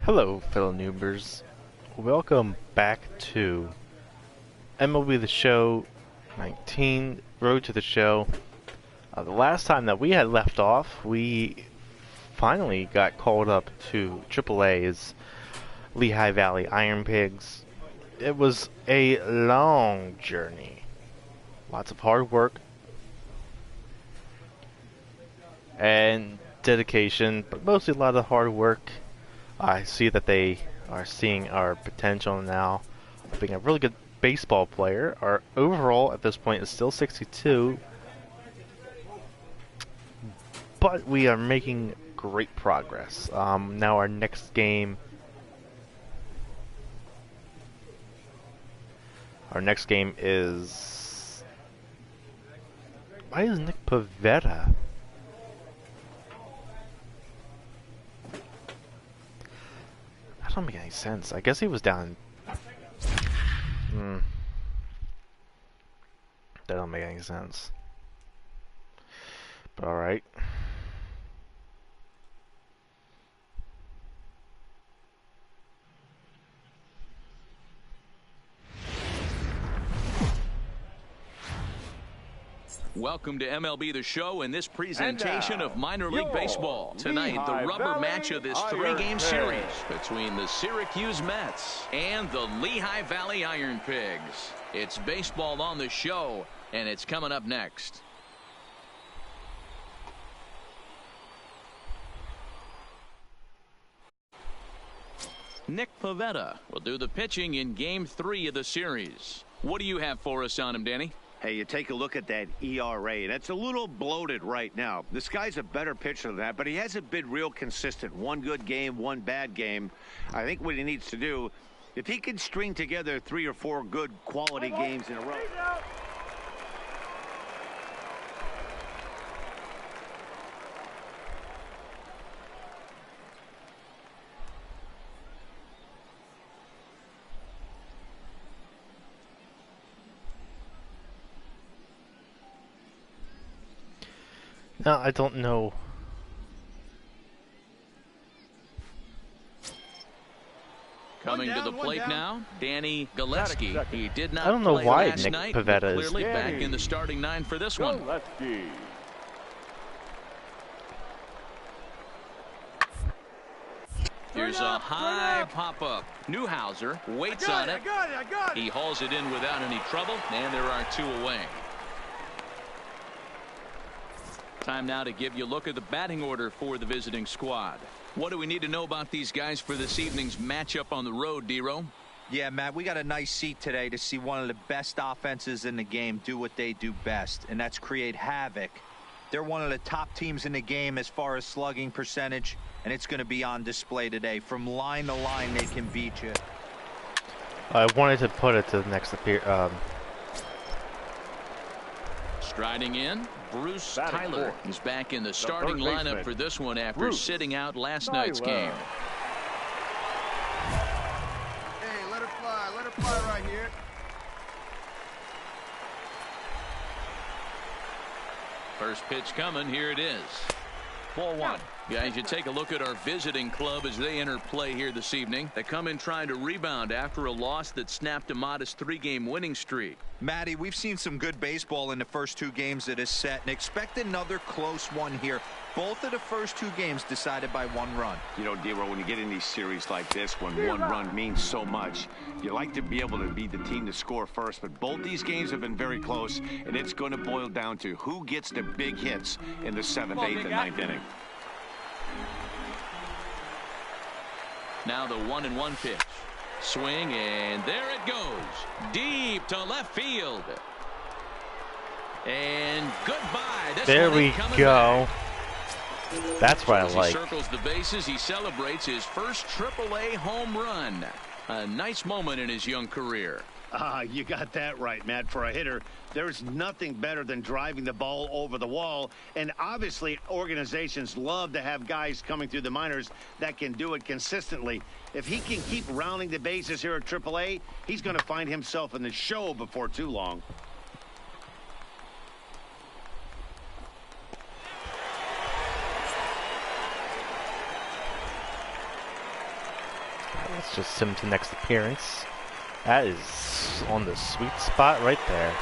Hello, fellow noobers. Welcome back to MLB The Show 19, Road to the Show. The last time that we had left off, we finally got called up to AAA's Lehigh Valley Iron Pigs. It was a long journey. Lots of hard work and dedication, but mostly a lot of hard work. I see that they are seeing our potential now of being a really good baseball player. Our overall at this point is still 62, but we are making great progress. Now our next game is... Why is Nick Pivetta? That don't make any sense. I guess he was down. That don't make any sense. But alright. Welcome to MLB The Show and this presentation of minor league baseball. Tonight, the rubber match of this three-game series between the Syracuse Mets and the Lehigh Valley Iron Pigs. It's baseball on the show, and it's coming up next. Nick Pivetta will do the pitching in Game 3 of the series. What do you have for us on him, Danny? Hey, you take a look at that ERA. That's a little bloated right now. This guy's a better pitcher than that, but he hasn't been real consistent. One good game, one bad game. I think what he needs to do, if he can string together 3 or 4 good quality games in a row. Now, I don't know. Coming to the plate now, Danny Gillespie. He did not I don't know play why last Nick night, Pivetta but is clearly back in the starting 9 for this one. Here's a high pop-up. Newhouser waits on it. He hauls it in without any trouble, and there are 2 away. Time now to give you a look at the batting order for the visiting squad. What do we need to know about these guys for this evening's matchup on the road, D-Row? Yeah, Matt, we got a nice seat today to see one of the best offenses in the game do what they do best, and that's create havoc. They're one of the top teams in the game as far as slugging percentage, and it's going to be on display today. From line to line, they can beat you. I wanted to put it to the next Striding in, Bruce Tyler. He's back in the starting lineup for this one after sitting out last night's game. Hey, let her fly right here. First pitch coming, here it is. Ball 1. Guys, you take a look at our visiting club as they enter play here this evening. They come in trying to rebound after a loss that snapped a modest 3-game winning streak. Matty, we've seen some good baseball in the first 2 games that is set, and expect another close one here. Both of the first 2 games decided by 1 run. You know, D-Row, when you get in these series like this, when 1 run means so much, you like to be able to be the team to score first, but both these games have been very close, and it's going to boil down to who gets the big hits in the 7th, 8th, and 9th inning. Now the 1-1 pitch. Swing, and there it goes. Deep to left field. And goodbye. There we go. Back. That's what I like. He circles the bases. He celebrates his first AAA home run. A nice moment in his young career. You got that right, Matt. For a hitter, there's nothing better than driving the ball over the wall. And obviously, organizations love to have guys coming through the minors that can do it consistently. If he can keep rounding the bases here at AAA, he's going to find himself in the show before too long. Let's just sim to next appearance. That is on the sweet spot right there.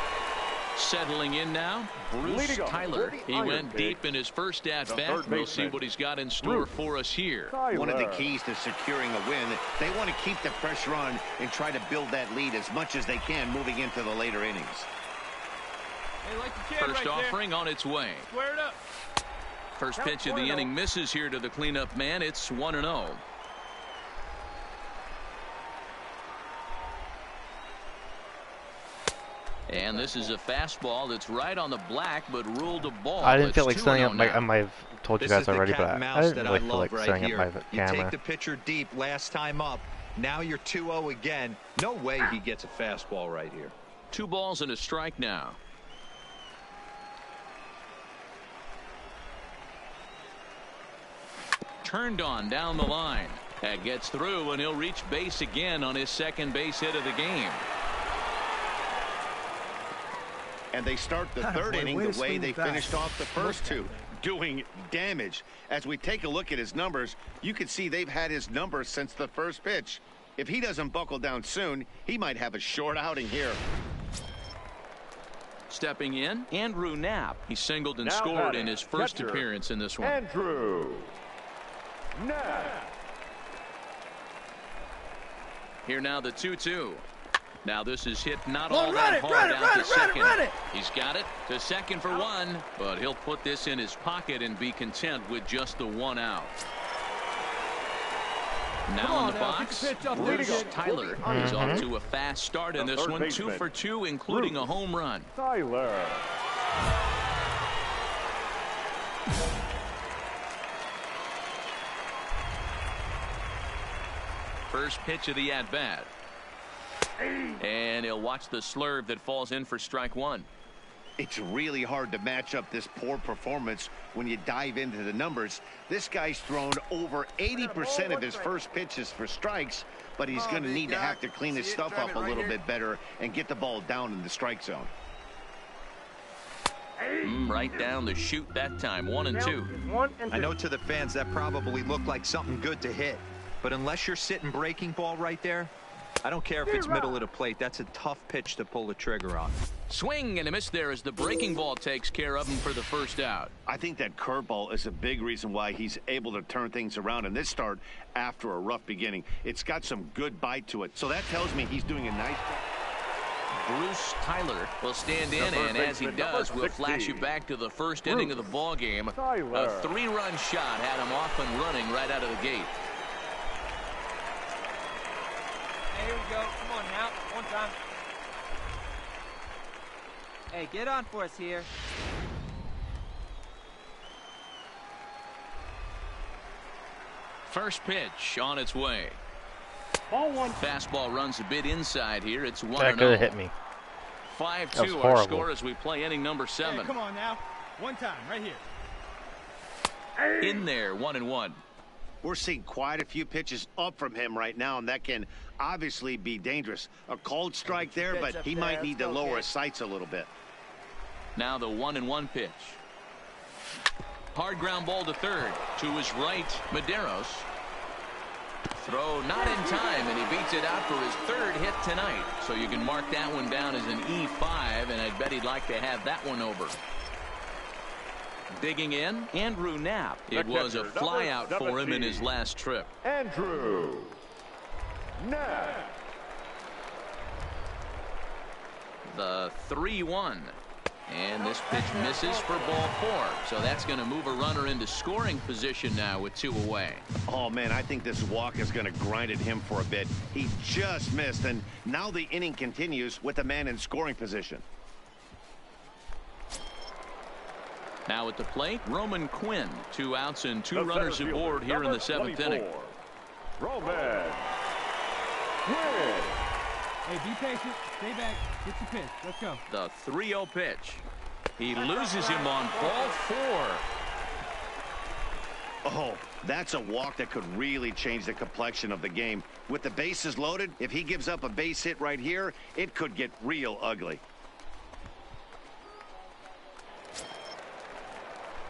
Settling in now, Bruce Tyler. He went deep in his first at-bat. We'll see what he's got in store for us here. One of the keys to securing a win, they want to keep the pressure on and try to build that lead as much as they can moving into the later innings. Hey, like the kid First right offering on its way. Square it up. First pitch of the inning misses here to the cleanup man. It's 1-0. And this is a fastball that's right on the black, but ruled a ball. I didn't feel like It's setting 2-0 up my. I now. might have told you guys already, but I didn't really feel like setting up my You camera. take the pitcher deep last time up. Now you're 2-0 again. No way he gets a fastball right here. 2 balls and a strike now. Turned on down the line. That gets through, and he'll reach base again on his second base hit of the game. And they start the third inning the way they finished off the first two, doing damage. As we take a look at his numbers, you can see they've had his numbers since the first pitch. If he doesn't buckle down soon, he might have a short outing here. Stepping in, Andrew Knapp. He singled and scored in his first appearance in this one. Andrew Knapp. Here now the 2-2. Now this is hit not all that hard out to second. He's got it to second for 1, but he'll put this in his pocket and be content with just the 1 out. Now in the box, Bruce Tyler. He's off to a fast start in this one, 2 for 2, including a home run. Tyler. First pitch of the at-bat. And he'll watch the slurve that falls in for strike 1. It's really hard to match up this poor performance when you dive into the numbers. This guy's thrown over 80% of his first pitches for strikes, but he's going to need to have to clean his stuff up a little bit better and get the ball down in the strike zone. Right down the chute that time, 1-2. I know to the fans that probably looked like something good to hit, but unless you're sitting breaking ball right there, I don't care if it's middle of the plate. That's a tough pitch to pull the trigger on. Swing and a miss there as the breaking ball takes care of him for the first out. I think that curveball is a big reason why he's able to turn things around in this start after a rough beginning. It's got some good bite to it, so that tells me he's doing a nice job. Bruce Tyler will stand in, and as he does, we'll flash you back to the first inning of the ball game. A 3-run shot had him off and running right out of the gate. Here we go. Come on now. One time. Hey, get on for us here. First pitch on its way. Ball 1. Fastball runs a bit inside here. It's 1-0. That could have hit me. 5-2 our score as we play inning number 7. Hey, come on now. One time, right here. In there, 1-1. We're seeing quite a few pitches up from him right now, and that can obviously be dangerous. A cold strike there, but he might need to lower his sights a little bit. Now the 1-1 pitch. Hard ground ball to third. To his right, Medeiros. Throw not in time, and he beats it out for his 3rd hit tonight. So you can mark that one down as an E5, and I bet he'd like to have that one over. Digging in, Andrew Knapp. It was a flyout for him in his last trip. Andrew Knapp. The 3-1. And this pitch misses for ball 4. So that's going to move a runner into scoring position now with 2 away. Oh, man, I think this walk is going to grind at him for a bit. He just missed, and now the inning continues with a man in scoring position. Now at the plate, Roman Quinn. 2 outs and 2 runners aboard here in the 7th inning. Roman Quinn. Hey, be patient. Stay back. Get your pitch. Let's go. The 3-0 pitch. He loses him on ball 4. Oh, that's a walk that could really change the complexion of the game. With the bases loaded, if he gives up a base hit right here, it could get real ugly.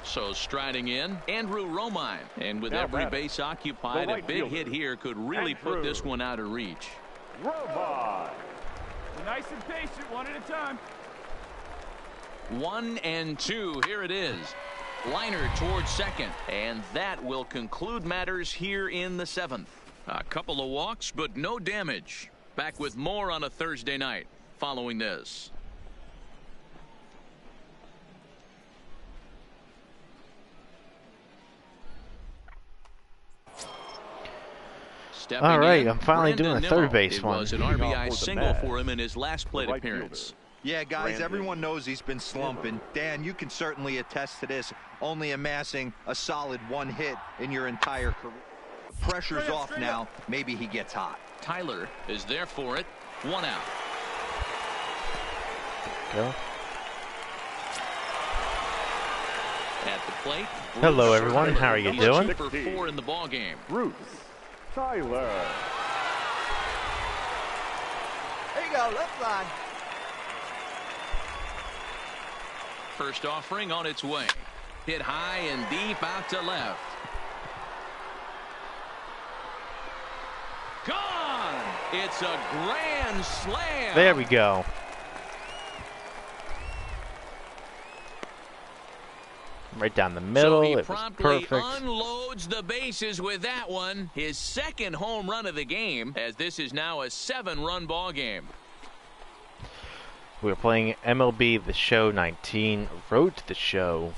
So striding in, Andrew Romine. And with Now every batting, base occupied, the a right big fielder, hit here could really put this one out of reach. Robot. Nice and patient, one at a time. 1-2. Here it is. Liner towards second. And that will conclude matters here in the 7th. A couple of walks, but no damage. Back with more on a Thursday night following this. All right, I'm finally doing a third base one. It was an RBI single for him in his last plate appearance. Yeah, guys, everyone knows he's been slumping. Dan, you can certainly attest to this, only amassing a solid 1 hit in your entire career. Pressure's off now. Maybe he gets hot. Tyler is there for it. 1 out. Go. At the plate. Hello, everyone. How are you doing? For 4 in the ball game. Bruce Tyler. There you go, left fly. First offering on its way. Hit high and deep out to left. Gone! It's a grand slam. There we go. Right down the middle. So he It was promptly perfect. unloads the bases with that one. His second home run of the game, as this is now a 7-run ball game. We're playing MLB The Show 19, Road to the Show.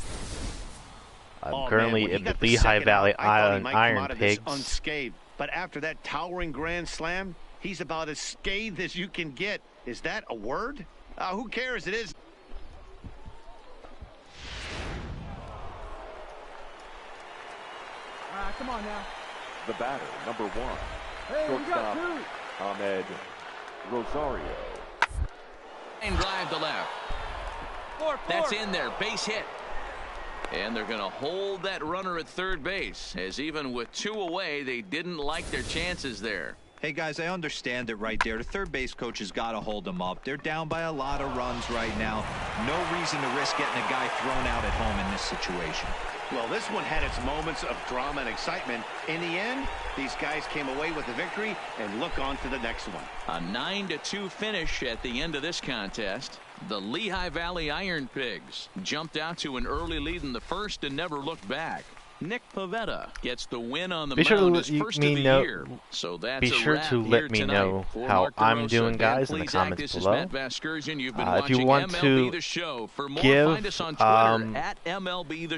I'm currently in the Lehigh Valley Iron Pigs. Unscathed, but after that towering grand slam, he's about as scathed as you can get. Is that a word? Who cares? It is. Come on now. The batter, number 1. Hey, we got Shortstop, 2. Ahmed Rosario. And drive to left. 4. That's in there. Base hit. And they're going to hold that runner at third base, as even with 2 away, they didn't like their chances there. Hey, guys, I understand it right there. The third base coach has got to hold them up. They're down by a lot of runs right now. No reason to risk getting a guy thrown out at home in this situation. Well, this one had its moments of drama and excitement. In the end, these guys came away with the victory and look on to the next one. A 9-2 finish at the end of this contest. The Lehigh Valley Iron Pigs jumped out to an early lead in the first and never looked back. Nick Pivetta gets the win on the mound, his first of the year. So that's be sure to let me know how I'm doing, guys, in the comments below. If you want to give,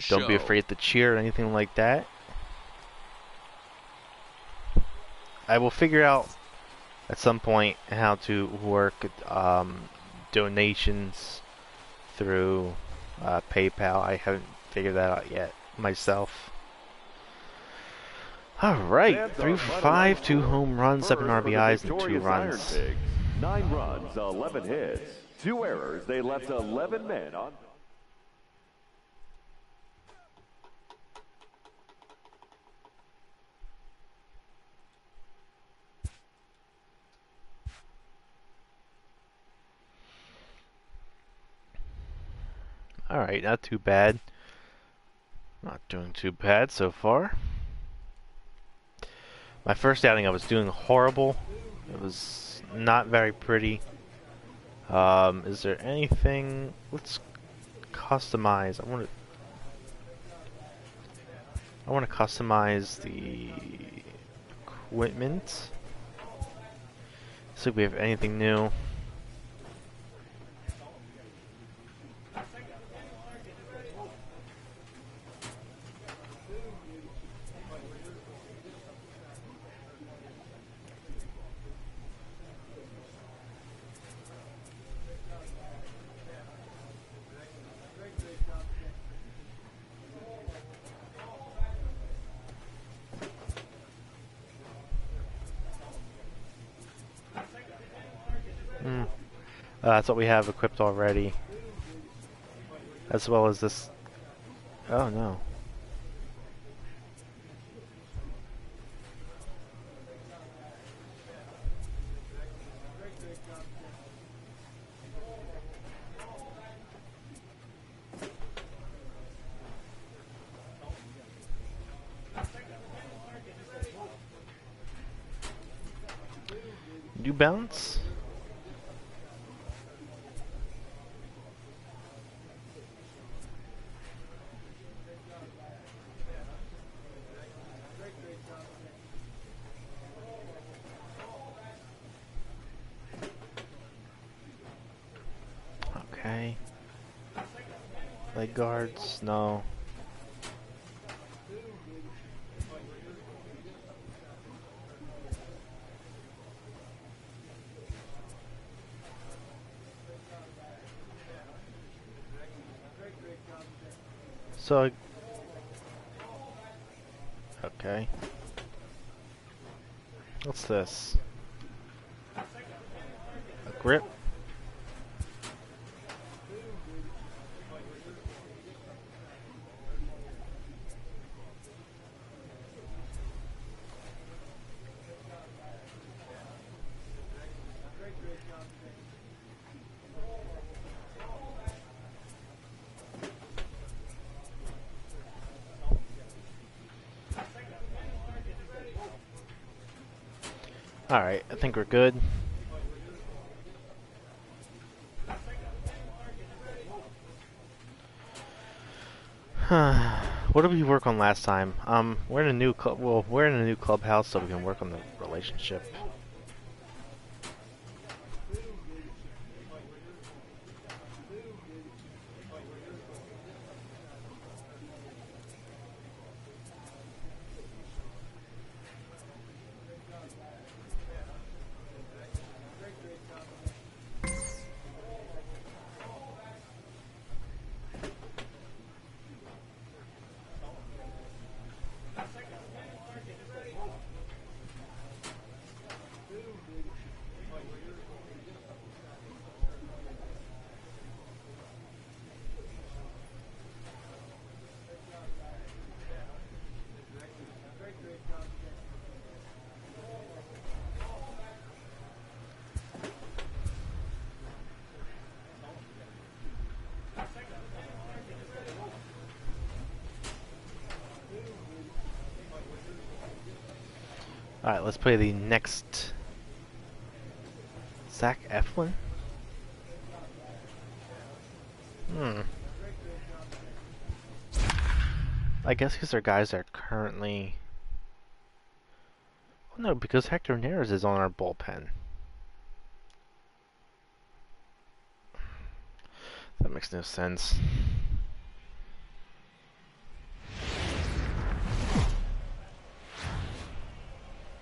don't be afraid to cheer or anything like that. I will figure out at some point how to work donations through PayPal. I haven't figured that out yet myself. Alright, 3 for 5, 2 home runs, 7 RBIs, and 2 runs. 9 runs, 11 hits, 2 errors. They left 11 men on. Alright, not too bad. Not doing too bad so far. My first outing I was doing horrible. It was not very pretty. Is there anything? Let's customize. I want to customize the equipment. See if we have anything new. That's what we have equipped already. As well as this. Oh no. New bounce. Okay. Leg guards, no. So, okay. What's this? A grip? Alright, I think we're good. What did we work on last time? We're in a new club. Well, we're in a new clubhouse, so we can work on the relationship. Alright, let's play the next Zach Eflin? I guess because our guys are currently... Oh, no, because Hector Neres is on our bullpen. That makes no sense.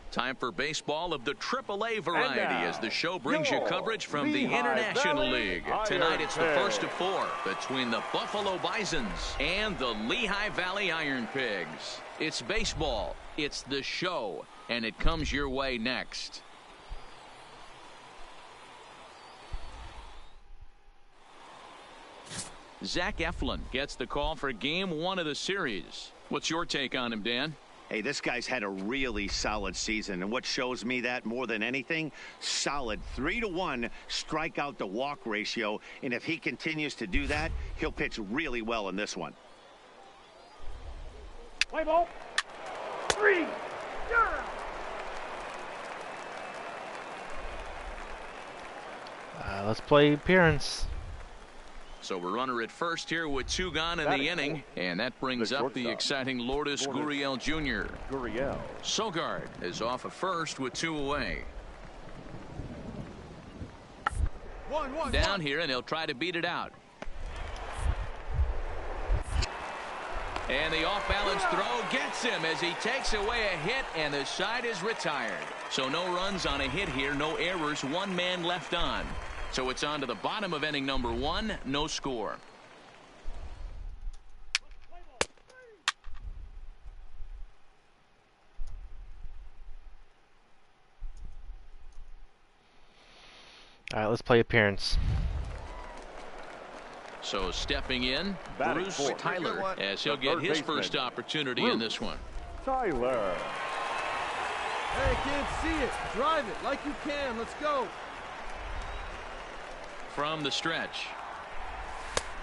Time for baseball of the AAA variety as the show brings you coverage from the International League. Tonight it's the first of four between the Buffalo Bisons and the Lehigh Valley Iron Pigs. It's baseball, it's the show, and it comes your way next. Zach Eflin gets the call for game one of the series. What's your take on him, Dan? Hey, this guy's had a really solid season, and what shows me that more than anything, solid 3-to-1 strikeout to walk ratio, and if he continues to do that, he'll pitch really well in this one. Play ball. 3. Let's play appearance. So we're runner at first here with 2 gone in the inning, and that brings up the exciting Lourdes Gurriel Jr. Sogard is off at first with 2 away. Down here, and he'll try to beat it out. And the off-balance throw gets him as he takes away a hit, and the side is retired. So no runs on a hit here, no errors, 1 man left on. So it's on to the bottom of inning number 1, no score. All right, let's play appearance. So stepping in, Bruce Tyler, as he'll get his first opportunity in this one. Tyler. Hey, can't see it. Drive it like you can. Let's go. From the stretch.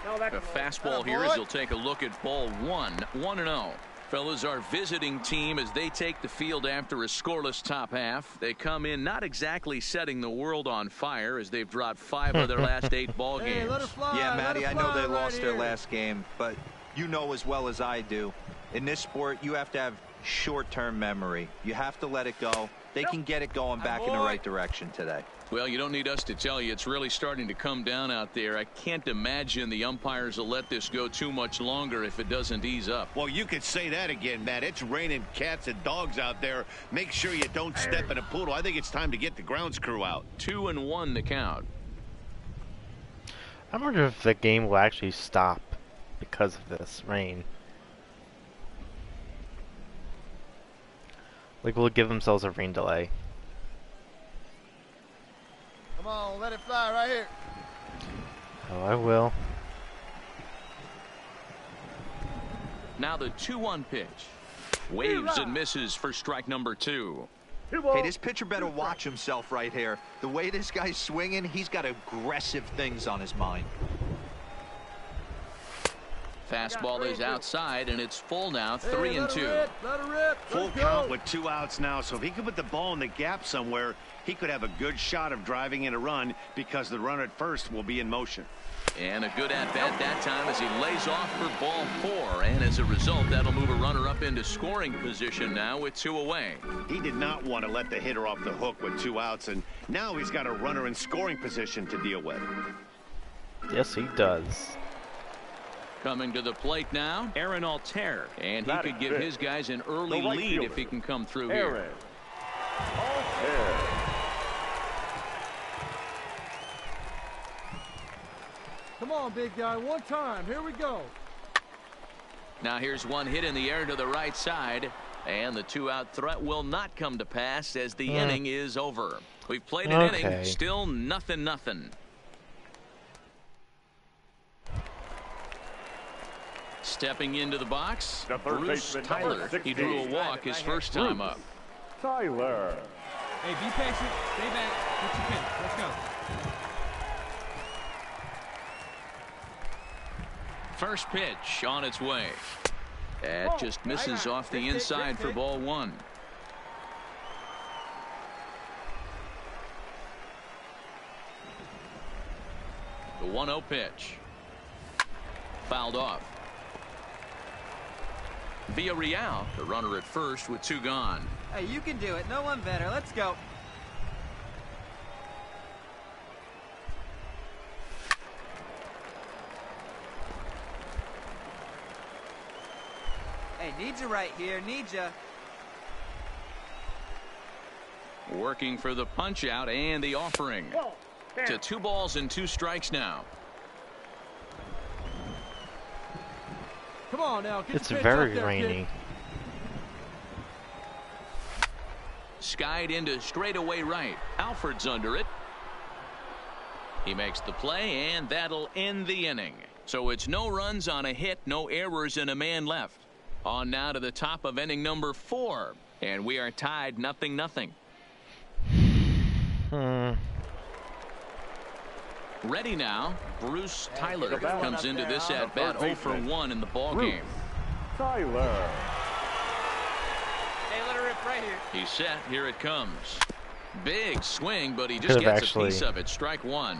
A fastball here as he'll take a look at ball 1, 1-0. Fellas, our visiting team as they take the field after a scoreless top half. They come in not exactly setting the world on fire as they've dropped 5 of their last 8 ball games. Hey, let her fly, yeah, Matty, I know they lost their here. last game, but you know as well as I do, in this sport, you have to have short-term memory. You have to let it go. They can get it going back in the right direction today. Well, you don't need us to tell you it's really starting to come down out there. I can't imagine the umpires will let this go too much longer if it doesn't ease up. Well, you could say that again, Matt. It's raining cats and dogs out there. Make sure you don't step in a poodle. I think it's time to get the grounds crew out. 2-1 to count. I wonder if the game will actually stop because of this rain. Like, will it give themselves a rain delay? Come on, let it fly right here. Oh, I will. Now the 2-1 pitch. Waves and misses for strike number 2. Hey, this pitcher better watch himself right here. The way this guy's swinging, he's got aggressive things on his mind. Fastball is outside, and it's full now, 3-2. Let her rip. Full count with 2 outs now. So if he could put the ball in the gap somewhere, he could have a good shot of driving in a run because the runner at first will be in motion. And a good at-bat that time as he lays off for ball 4. And as a result, that'll move a runner up into scoring position now with 2 away. He did not want to let the hitter off the hook with 2 outs, and now he's got a runner in scoring position to deal with. Yes, he does. Coming to the plate now, Aaron Altair. And he could give his guys an early lead if he can come through here. Altair. Come on, big guy, one time. Here we go. Now here's one hit in the air to the right side. And the 2-out threat will not come to pass as the inning is over. We've played an inning, still 0-0. Stepping into the box, Bruce Tyler. He drew a walk his first time up. Tyler. Hey, be patient. Stay back. Put your pin. Let's go. First pitch on its way. That just misses off the inside for ball 1. The 1-0 pitch. Fouled off. Villarreal, the runner at first with 2 gone. Hey, you can do it. No one better. Let's go. Hey, need you right here. Need you. Working for the punch out and the offering. To 2 balls and 2 strikes now. Come on now. Get It's your pitch very up there, rainy. kid. Skied into straightaway right. Alford's under it. He makes the play, and that'll end the inning. So it's no runs on a hit, no errors, and a man left. On now to the top of inning number 4. And we are tied 0-0. Ready now, Bruce Tyler comes into this at-bat 0 for 1 in the ball game. Tyler. Hey, let her rip right here. He's set. Here it comes. Big swing, but he just gets a piece of it. Strike 1.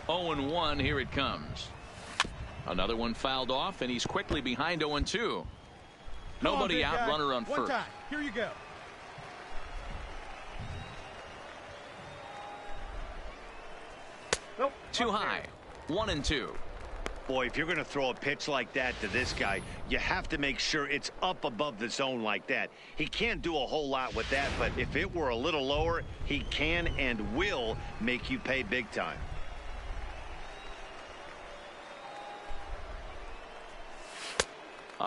Oh and 1. Here it comes. Another one fouled off, and he's quickly behind 0 and 2. Nobody out. Runner on first. Here you go. Too high. 1 and 2. Boy, if you're going to throw a pitch like that to this guy, you have to make sure it's up above the zone like that. He can't do a whole lot with that, but if it were a little lower, he can and will make you pay big time.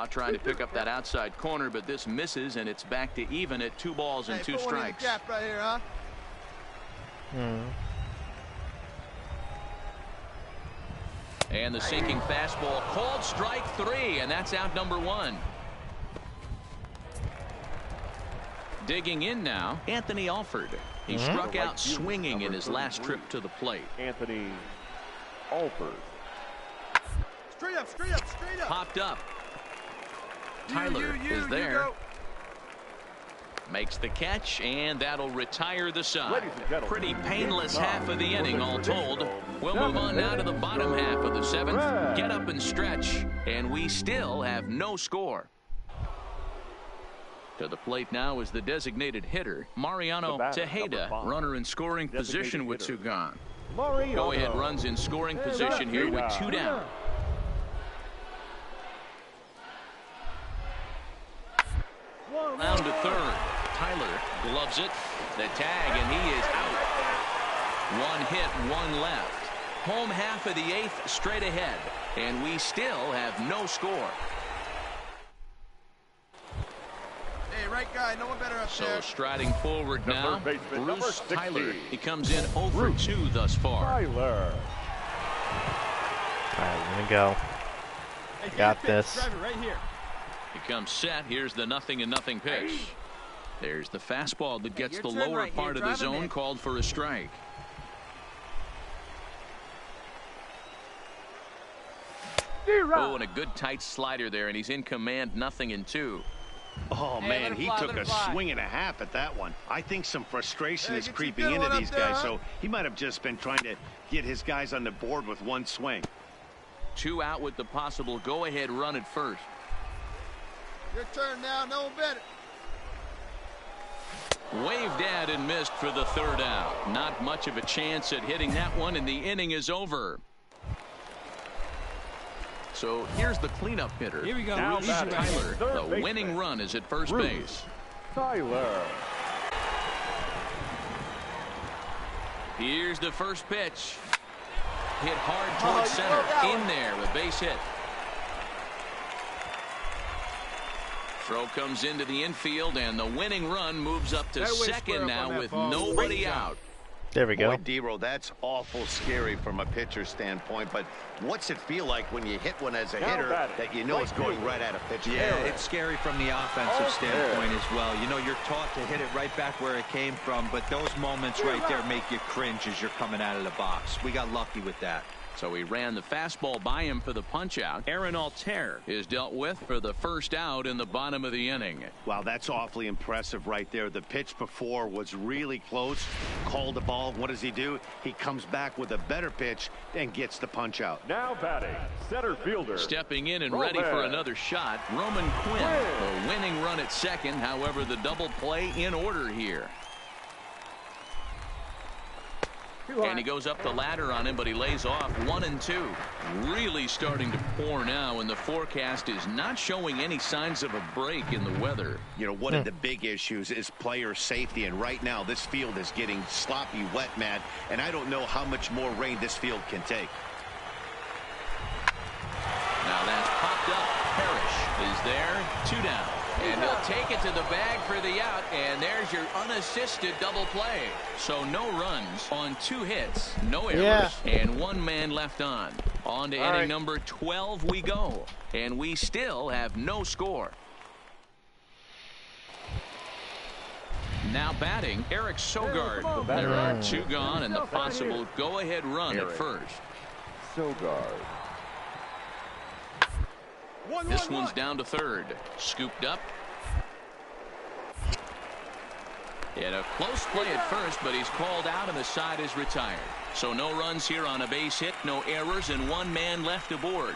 Trying to pick up that outside corner, but this misses, and it's back to even at 2 balls and 2 strikes. Gap right here, huh? And the sinking fastball called strike 3, and that's out number 1. Digging in now, Anthony Alford. He struck out swinging in his last trip to the plate. Anthony Altair. Straight up, straight up, straight up. Popped up. Tyler is there. Makes the catch, and that'll retire the side. Pretty painless half of the inning, all told. We'll move on now to the bottom half of the seventh. Get up and stretch, and we still have no score. To the plate now is the designated hitter, Mariano Tejeda, runner in scoring position with 2 gone. Go-ahead runs in scoring position here with 2 down. Round to third. Tyler gloves it. The tag, and he is out. 1 hit, 1 left. Home half of the 8th straight ahead, and we still have no score. Hey, right guy, no one better up there. So striding forward now, Bruce Tyler. He comes in 0 for Bruce 2 thus far. Tyler. All right, let me go. Hey, Got this. Drive it right here. He comes set. Here's the 0-0 pitch. There's the fastball that gets the lower right part here. of the Drive him zone, in. called for a strike. Oh, and a good tight slider there, and he's in command, 0-2. Oh, Hey, man, let it he fly, took let a it fly. swing and a half at that one. I think some frustration Hey, is get you creeping good into one up these there, guys, huh? so he might have just been trying to get his guys on the board with 1 swing. 2 out with the possible go-ahead run at first. Your turn now, no one better. Waved at and missed for the 3rd out. Not much of a chance at hitting that one, and the inning is over. So here's the cleanup hitter. Here we go. Now Easy batting. right here. Tyler, Third the baseman. winning run is at first Bruce base. Tyler. Here's the first pitch. Hit hard towards center. In there, a base hit. Throw comes into the infield, and the winning run moves up to Better way to second square up now on that with ball. nobody Great job. out. There we go. Boy, Darrel, that's awful scary from a pitcher standpoint, but what's it feel like when you hit one as a Now hitter batting. that you know is going right at a pitcher? Yeah, it's scary from the offensive Altair. standpoint as well. You know, you're taught to hit it right back where it came from, but those moments right there make you cringe as you're coming out of the box. We got lucky with that. So he ran the fastball by him for the punch-out. Aaron Altair is dealt with for the 1st out in the bottom of the inning. Wow, that's awfully impressive right there. The pitch before was really close. Called the ball. What does he do? He comes back with a better pitch and gets the punch out. Now batting, center fielder. Stepping in and ready for another shot, Roman Quinn. The winning run at second. However, the double play in order here. And he goes up the ladder on him, but he lays off 1-2. Really starting to pour now, and the forecast is not showing any signs of a break in the weather. You know, one of the big issues is player safety, and right now this field is getting sloppy wet, Matt, and I don't know how much more rain this field can take. Now that's popped up. Parrish is there, 2 down. And he'll take it to the bag for the out, and there's your unassisted double play. So no runs on 2 hits, no errors, and 1 man left on. On to inning number 12 we go, and we still have no score. Now batting, Eric Sogard. There are 2 gone, and the possible go-ahead run at first. Sogard. This one's down to 3rd. Scooped up. He had a close play at first, but he's called out and the side is retired. So no runs here on a base hit, no errors, and 1 man left aboard.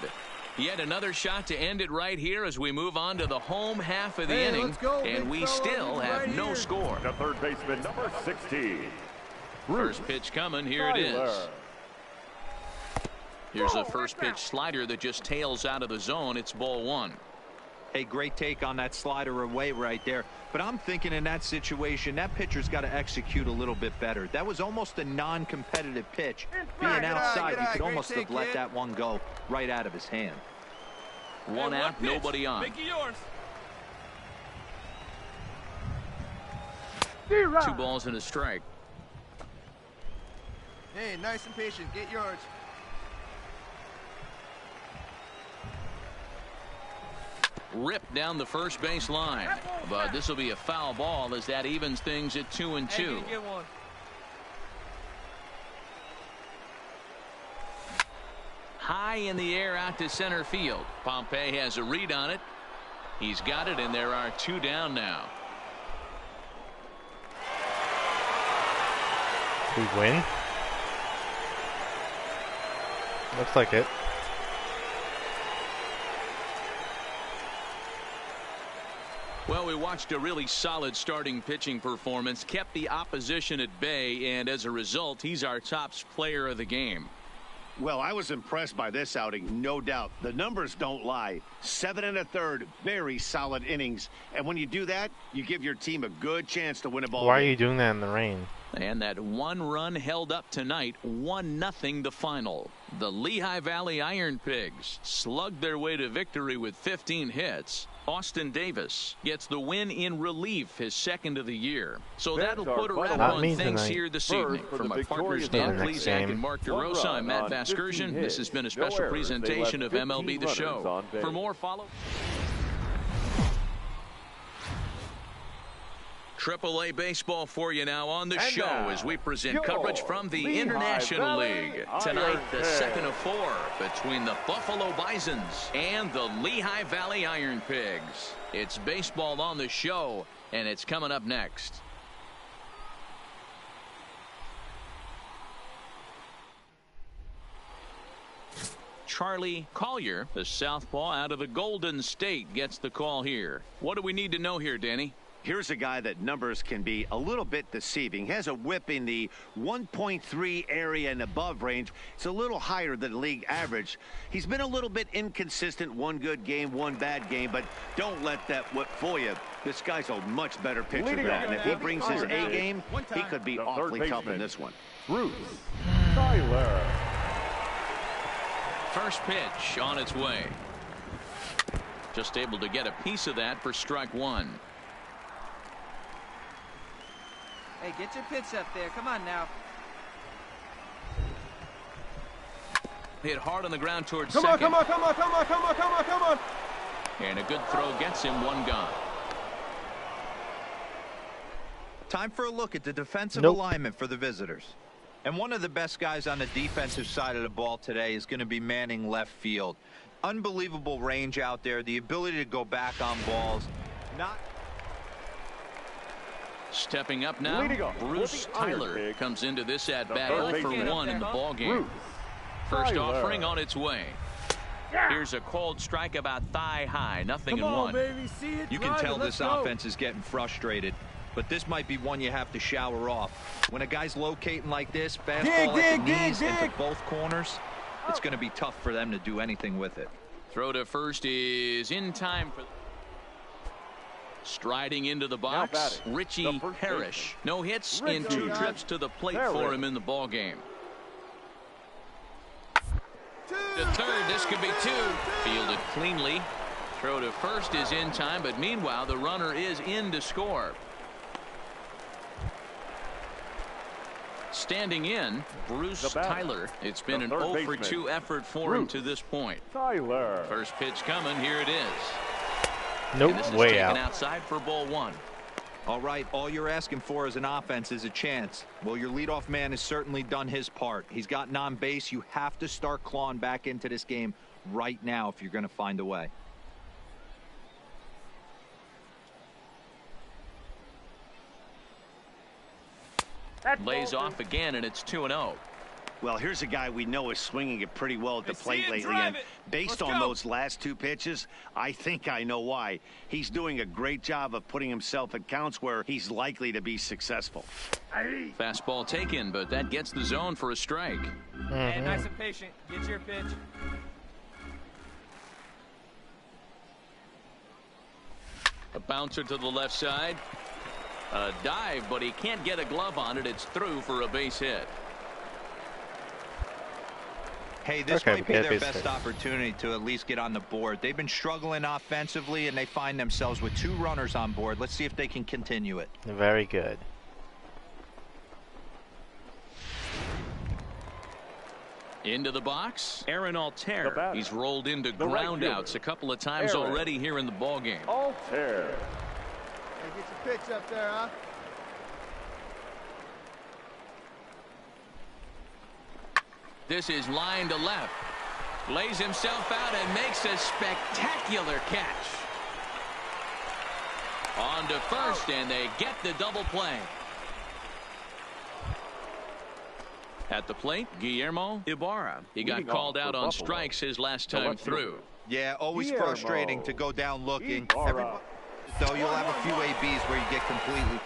Yet another shot to end it right here as we move on to the home half of the inning. Let's go, and we still have right no here. score. The third baseman, number 16. First pitch coming. Here it is. Tyler. Here's a first pitch slider that just tails out of the zone. It's ball 1. Hey, great take on that slider away right there. But I'm thinking in that situation, that pitcher's got to execute a little bit better. That was almost a non-competitive pitch. Being outside, you could almost have let that one go right out of his hand. 1 out, nobody on. Make it yours. 2 balls and a strike. Hey, nice and patient. Get yours. Ripped down the first base line, but this will be a foul ball as that evens things at 2-2. Hey, you get one. in the air out to center field. Pompey has a read on it. He's got it, and there are 2 down now. We win? Looks like it. Well, we watched a really solid starting pitching performance, kept the opposition at bay, and as a result, he's our top player of the game. Well, I was impressed by this outing, no doubt. The numbers don't lie. 7 1/3, very solid innings. And when you do that, you give your team a good chance to win a ball game. Why are you doing that in the rain? And that 1 run held up tonight, 1-0 the final. The Lehigh Valley Iron Pigs slugged their way to victory with 15 hits. Austin Davis gets the win in relief, his 2nd of the year. So that'll put a wrap on things tonight. here this evening. For my partners Dan Plesac and Mark DeRosa, I'm Matt Vasgersian. This has been a special presentation of MLB The Show. For more, follow AAA baseball for you now on the show as we present coverage from the International League. Tonight, the 2nd of 4 between the Buffalo Bisons and the Lehigh Valley Iron Pigs. It's baseball on the show, and it's coming up next. Charlie Collier, the southpaw out of the Golden State, gets the call here. What do we need to know here, Danny? Here's a guy that numbers can be a little bit deceiving. Has a whip in the 1.3 area and above range. It's a little higher than league average. He's been a little bit inconsistent. 1 good game, 1 bad game, but don't let that whip fool you. This guy's a much better pitcher than that. And if he brings his A game, he could be awfully tough in this one. Bruce Tyler. First pitch on its way. Just able to get a piece of that for strike 1. Hey, get your pitch up there. Come on now. Hit hard on the ground towards Come second. on, come on, come on, come on, come on, come on. And a good throw gets him 1 gone. Time for a look at the defensive alignment for the visitors. And one of the best guys on the defensive side of the ball today is going to be manning left field. Unbelievable range out there, the ability to go back on balls. Stepping up now, Bruce Tyler comes into this at-bat 0 for 1 in the ballgame. First offering on its way. Here's a cold strike about thigh high, 0-1. Baby. See it, you can tell Let's this go. offense is getting frustrated, but this might be one you have to shower off. When a guy's locating like this, fastball at the knees into both corners, it's going to be tough for them to do anything with it. Throw to first is in time for... Striding into the box, Richie Parrish. No hits in 2 trips to the plate for him in the ballgame. To third, this could be 2. Fielded cleanly. Throw to first is in time, but meanwhile, the runner is in to score. Standing in, Bruce Tyler. It's been an 0 for 2 effort for him to this point. Tyler. First pitch coming, here it is. Nope, And this is way taken out. outside for ball 1. All right, all you're asking for as an offense is a chance. Well, your leadoff man has certainly done his part. He's gotten on base. You have to start clawing back into this game right now if you're going to find a way. Lays off again, and it's 2-0. Well, here's a guy we know is swinging it pretty well at the plate lately, and based on those last 2 pitches, I think I know why. He's doing a great job of putting himself at counts where he's likely to be successful. Fastball taken, but that gets the zone for a strike. Hey, nice and patient. Get your pitch. A bouncer to the left side. A dive, but he can't get a glove on it. It's through for a base hit. Hey, this might be their best opportunity to at least get on the board. They've been struggling offensively, and they find themselves with 2 runners on board. Let's see if they can continue it. Very good. Into the box, Aaron Altair. He's rolled into groundouts a couple of times already here in the ballgame. Altair. Hey, get your pitch up there, huh? This is line to left. Lays himself out and makes a spectacular catch. On to first, and they get the double play. At the plate, Guillermo Ibarra. He got called out on strikes his last time through. Yeah, always frustrating to go down looking. Though you'll have a few ABs where you get completely.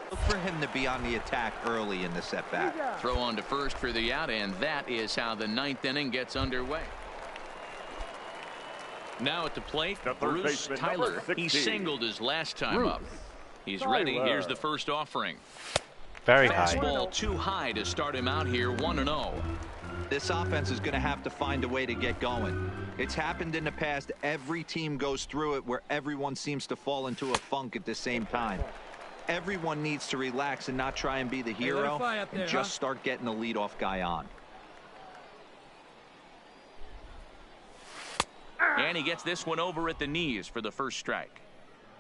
Look for him to be on the attack early in the setback. Throw on to first for the out, and that is how the ninth inning gets underway. Now at the plate, Bruce Tyler. He singled his last time up. He's ready. Here's the first offering. Very high. Fastball too high to start him out here, 1-0. This offense is going to have to find a way to get going. It's happened in the past. Every team goes through it where everyone seems to fall into a funk at the same time. Everyone needs to relax and not try and be the hero and just start getting the leadoff guy on. And he gets this one over at the knees for the first strike.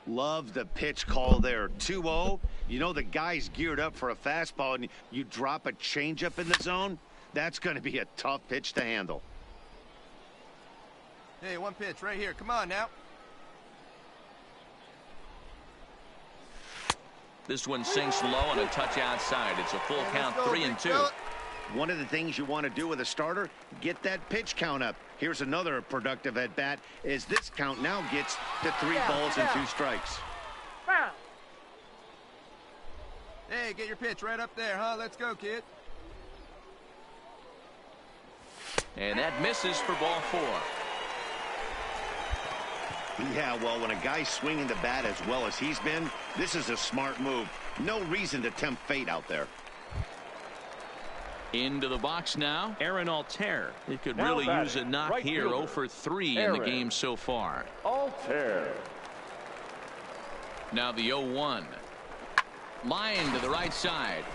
Love the pitch call there. 2-0. You know the guy's geared up for a fastball, and you drop a changeup in the zone. That's going to be a tough pitch to handle. Hey, one pitch right here. Come on now. This one sinks low on a touch outside. It's a full count, 3-2. One of the things you want to do with a starter, get that pitch count up. Here's another productive at bat as this count now gets to 3 balls and 2 strikes. Hey, get your pitch right up there, huh? Let's go, kid. And that misses for ball 4. Yeah, well, when a guy's swinging the bat as well as he's been, this is a smart move. No reason to tempt fate out there. Into the box now, Aaron Altair. He could really use a knock here. 0 for 3 in the game so far. Altair. Now the 0-1. Line to the right side.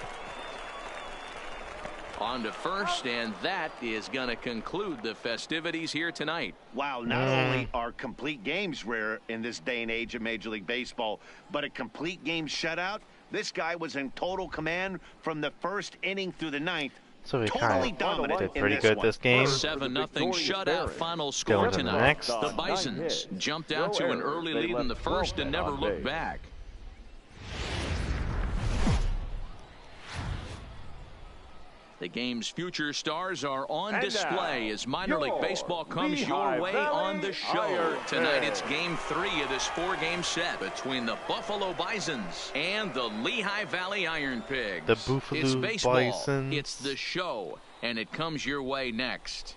On to first, and that is going to conclude the festivities here tonight. Wow, not only are complete games rare in this day and age of Major League Baseball, but a complete game shutout. This guy was in total command from the first inning through the ninth. So he Totally kind dominant of did in pretty this good one. this game. 7-0 shutout final score to the tonight. next. The Bisons jumped out to an early lead in the first and never looked back. The game's future stars are on display as minor league baseball comes your way on the show. Tonight it's game 3 of this 4-game set between the Buffalo Bisons and the Lehigh Valley Iron Pigs. The Buffalo It's baseball, Bisons. it's the show, and it comes your way next.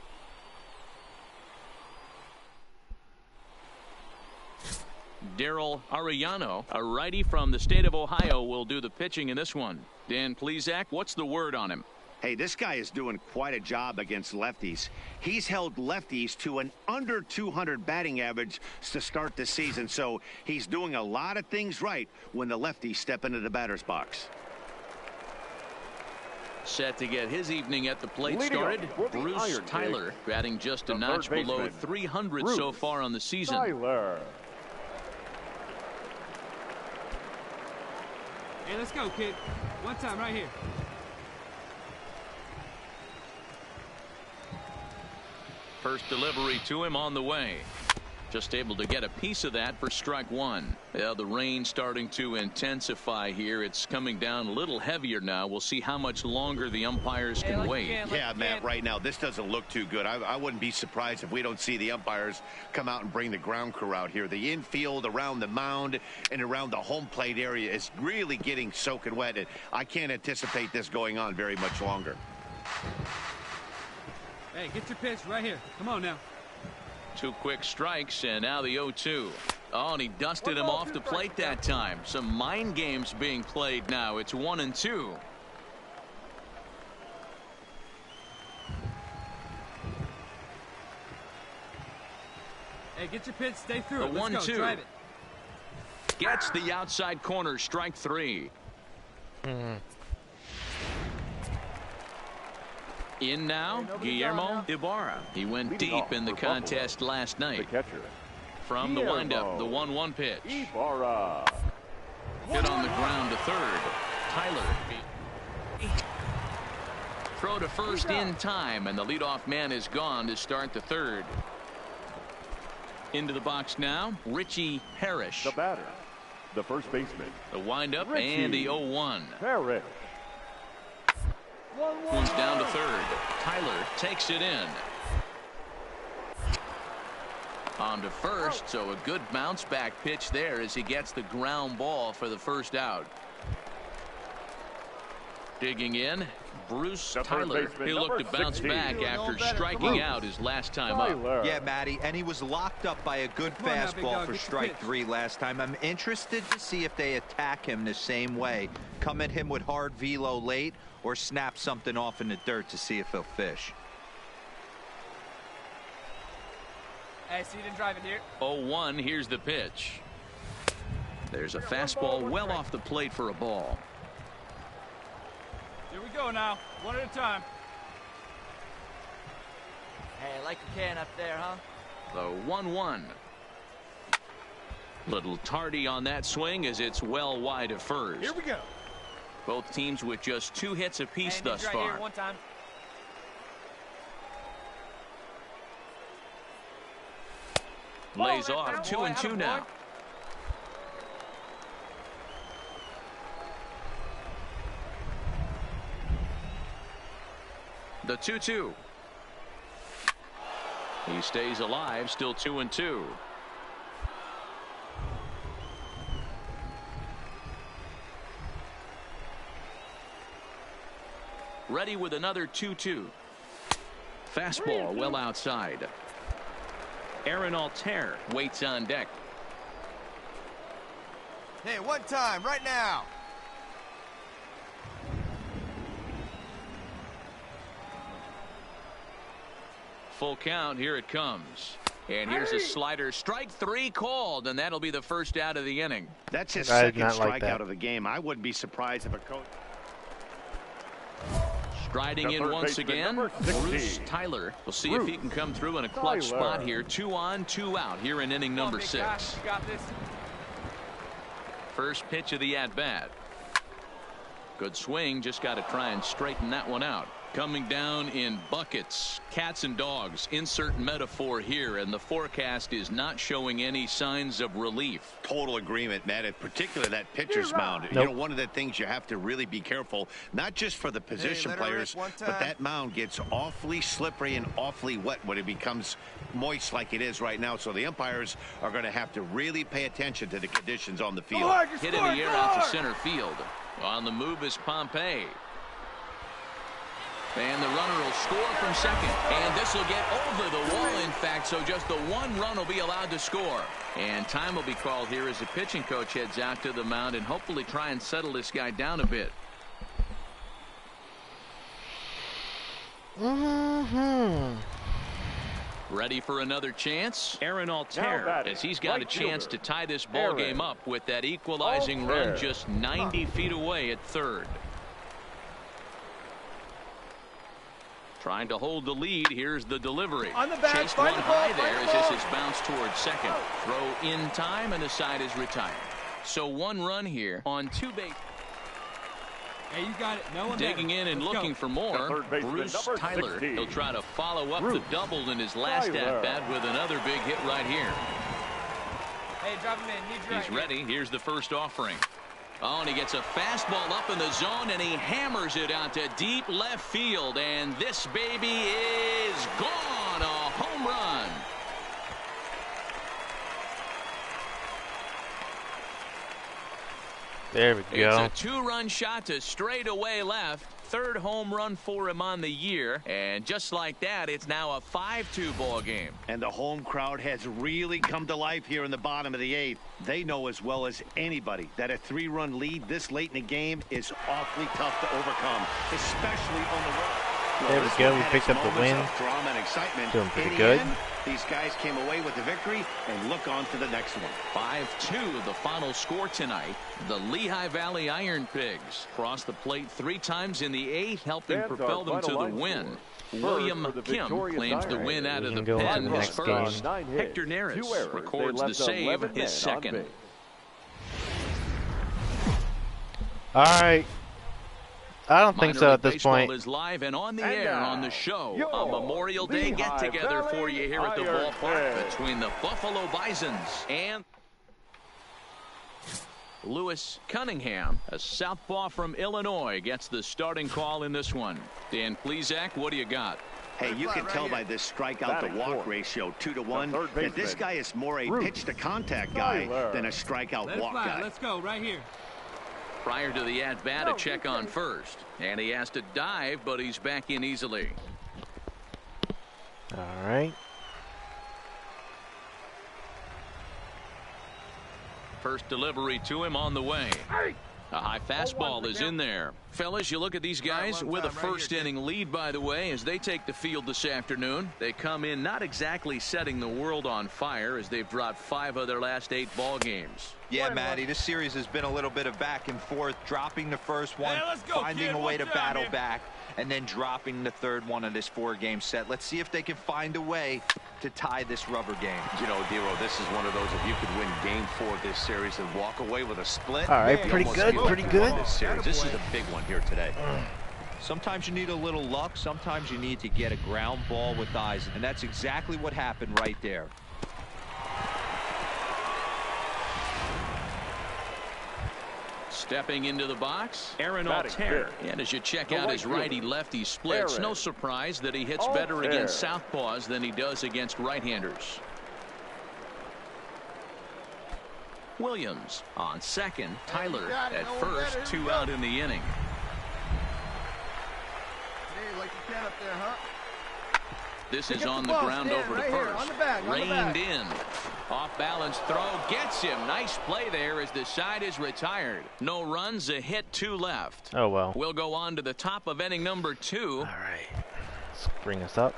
Darrel Haryana, a righty from the state of Ohio, will do the pitching in this one. Dan Plesac, what's the word on him? Hey, this guy is doing quite a job against lefties. He's held lefties to an under 200 batting average to start the season, so he's doing a lot of things right when the lefties step into the batter's box. Set to get his evening at the plate started, Bruce Tyler, batting just a notch below 300 so far on the season. Tyler. Hey, let's go, kid. One time right here. First delivery to him on the way. Just able to get a piece of that for strike 1. Yeah, the rain starting to intensify here. It's coming down a little heavier now. We'll see how much longer the umpires can wait. Yeah, Matt, right now this doesn't look too good. I wouldn't be surprised if we don't see the umpires come out and bring the ground crew out here. The infield around the mound and around the home plate area is really getting soaking wet. And I can't anticipate this going on very much longer. Hey, get your pitch right here. Come on now. 2 quick strikes, and now the 0-2. Oh, and he dusted him off the plate that time. Some mind games being played now. It's 1-2. Hey, get your pitch. Stay through The it. Let's go. 1-2. Drive it. Gets the outside corner, strike 3. In now, Guillermo Ibarra. He went deep in the contest last night. The catcher. From the windup, the 1-1 pitch. Ibarra. Hit on the ground to third. Tyler throw to first in time, and the leadoff man is gone to start the third. Into the box now, Richie Parrish. The batter, the first baseman. The windup Richie and the 0-1. Parrish. One's down to third. Tyler takes it in. On to first, so a good bounce back pitch there as he gets the ground ball for the first out. Digging in, Bruce Tyler. He'll look to bounce back after striking out his last time up. Yeah, Matty, and he was locked up by a good fastball for strike 3 last time. I'm interested to see if they attack him the same way. Come at him with hard velo late or snap something off in the dirt to see if he'll fish. Hey, see, you didn't drive it here. 0-1, here's the pitch. There's a fastball well off the plate for a ball. Here we go now, one at a time. Hey, like you can up there, huh? The 1-1. Little tardy on that swing as it's well wide of first. Here we go. Both teams with just 2 hits apiece Hey, thus right far. Here, one time. Lays off 2-2 now. The 2-2. He stays alive, still 2-2. Ready with another 2-2. Fastball well outside. Aaron Altair waits on deck. Hey, one time, right now. Full count, here it comes. And here's a slider, strike 3 called, and that'll be the first out of the inning. That's his I did second not like strikeout that. of the game. I wouldn't be surprised if a coach. Striding The in third once baseman, again, number 16. Bruce Tyler. We'll see if he can come through in a clutch Tyler. spot here. 2 on, 2 out here in inning number 6. You got this. First pitch of the at-bat. Good swing, just got to try and straighten that one out. Coming down in buckets, cats and dogs, insert metaphor here, and the forecast is not showing any signs of relief. Total agreement, Matt, and particularly that pitcher's mound. Nope. You know, one of the things you have to really be careful, not just for the position let her players, rip one but time. that mound gets awfully slippery and awfully wet when it becomes moist like it is right now. So the umpires are going to have to really pay attention to the conditions on the field. Hit in the air out to center field. On the move is Pompey. And the runner will score from second. And this will get over the wall, in fact, so just the 1 run will be allowed to score. And time will be called here as the pitching coach heads out to the mound and hopefully try and settle this guy down a bit. Ready for another chance? Aaron Altair, as he's got a chance to tie this ball game up with that equalizing run just 90 feet away at third. Trying to hold the lead. Here's the delivery. On the back, Chased find one the ball, high find there the as this ball. is bounced towards second. Throw in time, and the side is retired. So 1 run here on 2 bases. Hey, you got it. No one Digging in and looking for more. The third baseman, Bruce number Tyler. 16. He'll try to follow up Bruce the double in his last Tyler. at-bat with another big hit right here. Hey, drop him in. Need you He's right ready. Here's the first offering. Oh, and he gets a fastball up in the zone, and he hammers it out to deep left field. And this baby is gone. A home run. There we go. It's a 2-run shot to straightaway left. 3rd home run for him on the year. And just like that, it's now a 5-2 ball game. And the home crowd has really come to life here in the bottom of the 8th. They know as well as anybody that a 3-run lead this late in the game is awfully tough to overcome, especially on the road. There we This go. one We had picked its up the moments win. of drama and excitement. Doing pretty In the good. end, these guys came away with the victory and look on to the next one. 5-2 the final score tonight. The Lehigh Valley Iron Pigs crossed the plate 3 times in the 8th, helping Fans propel are them to the final line win. score. William First for the Kim victorious claims the Irons. win out of We the can go pen, on to the his next first. game. 9 hits, Hector 2 Neris errors. records They the left save, 11 his men on second. base. All right. I don't think so at this point. Baseball is live and on the air on the show. A Memorial Day get-together for you here at the ballpark between the Buffalo Bisons and Lewis Cunningham, a southpaw from Illinois, gets the starting call in this one. Dan Plesac, what do you got? Hey, you can tell by this strikeout-to-walk ratio, 2-to-1, that this guy is more a pitch-to-contact guy than a strikeout-walk guy. Let's go, right here. Prior to the at-bat, a check on first. And he has to dive, but he's back in easily. All right. First delivery to him on the way. A high fastball is in there. Fellas, you look at these guys with a first-inning lead, by the way, as they take the field this afternoon. They come in not exactly setting the world on fire, as they've dropped 5 of their last 8 ball games. Yeah, Matty, this series has been a little bit of back and forth, dropping the first one, finding a way to battle back, and then dropping the third one of this 4-game set. Let's see if they can find a way to tie this rubber game. You know, Darrel, this is one of those, if you could win game 4 of this series and walk away with a split. All right, pretty good, pretty good. This is a big one here today. Sometimes you need a little luck. Sometimes you need to get a ground ball with eyes, and that's exactly what happened right there. Stepping into the box, Aaron Altair. And as you check out his righty-lefty splits, no surprise that he hits better against southpaws than he does against right-handers. Williams on second, Tyler at first, 2 out in the inning. Hey, like you can up there, huh? This is on the ground over to first. Reined in. Off balance throw gets him. Nice play there as the side is retired. No runs, a hit, 2 left. Oh well. We'll go on to the top of inning number 2. All right. Let's bring us up.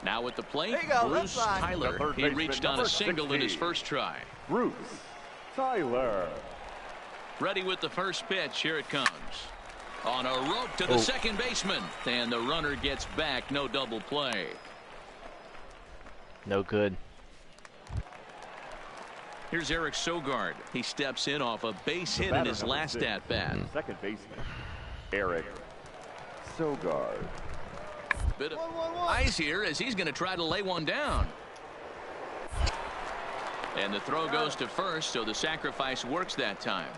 Now at the plate, Bruce Tyler. He reached on a single in his first try. Bruce Tyler. Ready with the first pitch. Here it comes. On a rope to the second baseman. And the runner gets back. No double play. No good. Here's Eric Sogard. He steps in off a base hit in his last at-bat. Second baseman, Eric Sogard. Bit of ice here as he's going to try to lay one down. And the throw goes to first, so the sacrifice works that time.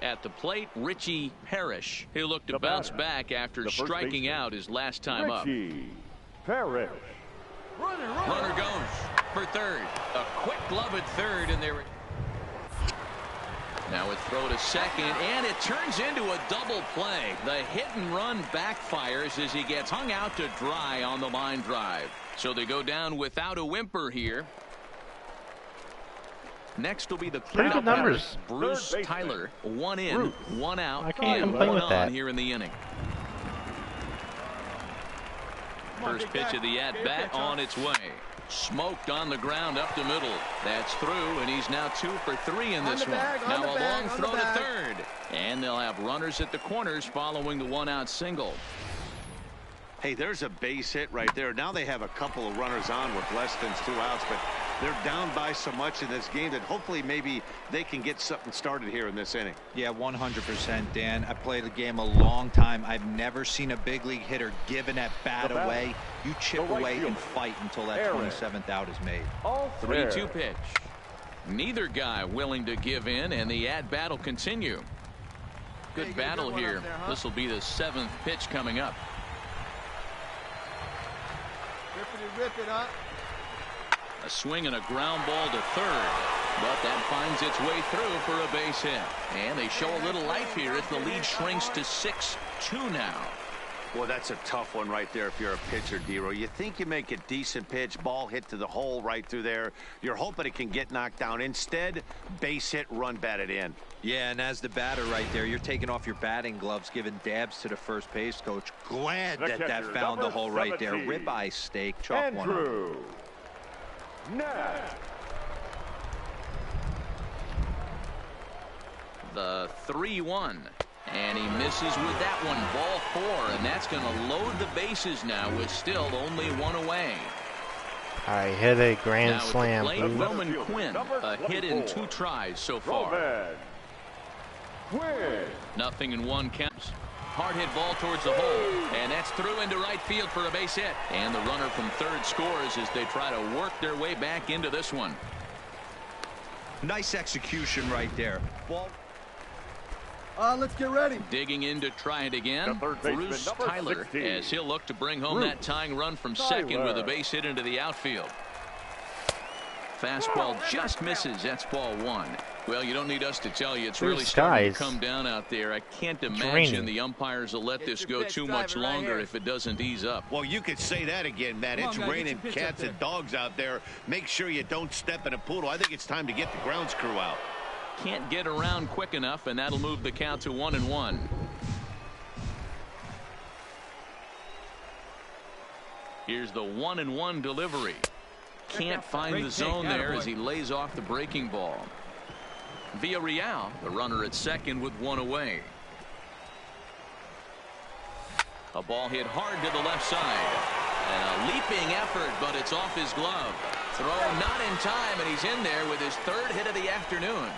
At the plate, Richie Parrish. He'll look to bounce back after striking out his last time up. Richie Parrish. Runner goes for third. A quick glove at third, and there. Now a throw to second, and it turns into a double play. The hit and run backfires as he gets hung out to dry on the line drive. So they go down without a whimper here. Next will be the pretty good numbers. Bruce Tyler, 1 in, 1 out, I can't and complain 1 with that on here in the inning. First pitch of the at-bat on its way. Smoked on the ground up the middle. That's through, and he's now 2 for 3 in this one. Now a long throw to third. And they'll have runners at the corners following the 1-out single. Hey, there's a base hit right there. Now they have a couple of runners on with less than 2 outs, but they're down by so much in this game that hopefully maybe they can get something started here in this inning. Yeah, 100%, Dan. I played the game a long time. I've never seen a big league hitter give an at-bat away. You chip away and fight until that 27th out is made. 3-2 pitch. Neither guy willing to give in, and the at-bat will continue. Good battle here. This will be the 7th pitch coming up. Rip it up. A swing and a ground ball to third, but that finds its way through for a base hit. And they show a little life here as the lead shrinks to 6-2 now. Well, that's a tough one right there if you're a pitcher, Darrel. You think you make a decent pitch, ball hit to the hole right through there. You're hoping it can get knocked down. Instead, base hit, run batted in. Yeah, and as the batter right there, you're taking off your batting gloves, giving dabs to the first base coach. Glad that found the hole right there. Ribeye steak, chalk one up. The 3-1. And he misses with that one. Ball 4, and that's going to load the bases now with still only 1 away. I hit a grand Now slam. at the plate, Roman Quinn, a hit in 2 tries so far. Roman Quinn. Nothing in 1 count. Hard hit ball towards the hole, and that's through into right field for a base hit. And the runner from third scores as they try to work their way back into this one. Nice execution right there. Ball. Let's get ready. Digging in to try it again, The third baseman, Bruce number Tyler, 16. as he'll look to bring home that tying run from second with a base hit into the outfield. Fastball just misses. That's ball 1. Well, you don't need us to tell you it's really starting to come down out there. I can't imagine the umpires will let this go too much longer if it doesn't ease up. Well, you could say that again, Matt. It's raining cats and dogs out there. Make sure you don't step in a poodle. I think it's time to get the grounds crew out. Can't get around quick enough, and that'll move the count to 1-1. Here's the 1-1 delivery. Can't find the zone there as he lays off the breaking ball. Villarreal, the runner at second with 1 away. A ball hit hard to the left side. And a leaping effort, but it's off his glove. Throw not in time, and he's in there with his 3rd hit of the afternoon.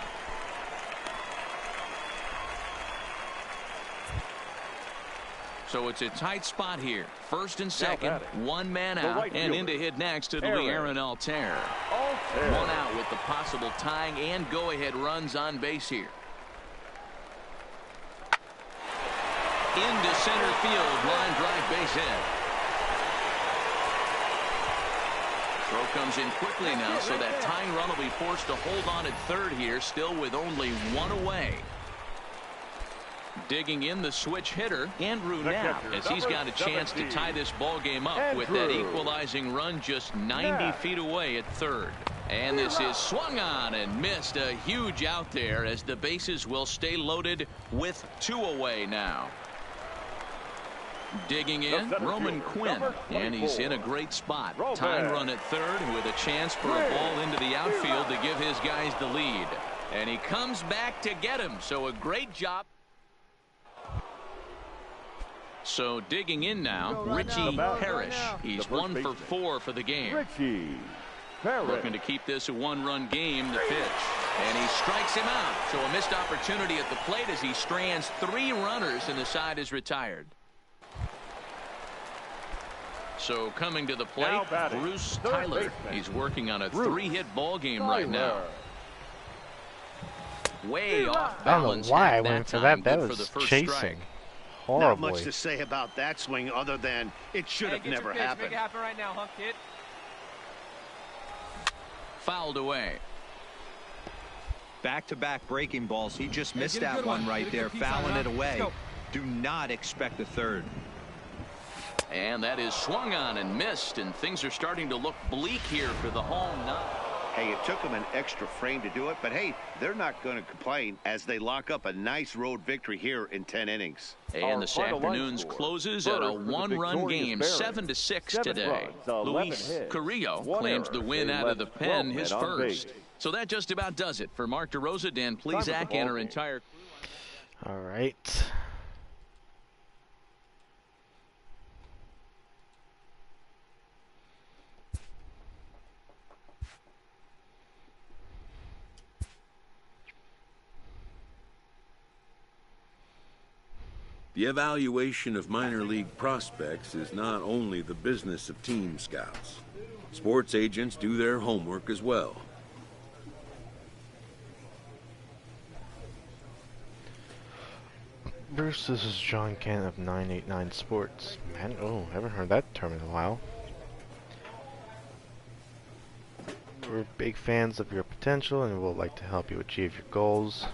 So it's a tight spot here. First and second, 1 man out, right and fielder, in to hit next to Aaron Altair. 1 out with the possible tying and go-ahead runs on base here. Into center field, line drive base hit. Throw comes in quickly now, so that tying run will be forced to hold on at third here, still with only 1 away. Digging in the switch hitter, Andrew Knapp, as he's got a chance to tie this ball game up with that equalizing run just 90 feet away at third. And this is swung on and missed. A huge out there as the bases will stay loaded with 2 away now. Digging in, Roman Quinn, and he's in a great spot. Tying run at third with a chance for a ball into the outfield to give his guys the lead. And he comes back to get him, so a great job. So digging in now, Richie Parrish. He's 1 for 4 for the game. Looking to keep this a 1-run game, the pitch. And he strikes him out. So a missed opportunity at the plate as he strands 3 runners and the side is retired. So coming to the plate, Bruce Tyler. He's working on a 3-hit ball game right now. Way off balance. I don't know why I went for that. That was chasing. Horribly. Not much to say about that swing other than it should have never happened. Make it happen right now, huh, kid? Fouled away. Back-to-back breaking balls. He just missed that one right there, fouling it away. Do not expect a third. And that is swung on and missed, and things are starting to look bleak here for the home. Hey, it took them an extra frame to do it, but hey, they're not going to complain as they lock up a nice road victory here in 10 innings. And this afternoon's closes at a 1-run game, 7-6 today. Luis Carrillo claims the win out of the pen, his first. So that just about does it. For Mark DeRosa, Dan Plesac, and our entire crew. All right. The evaluation of minor league prospects is not only the business of team scouts. Sports agents do their homework as well. Bruce, this is John Kent of 989 Sports. Man, oh, haven't heard that term in a while. We're big fans of your potential and would like to help you achieve your goals.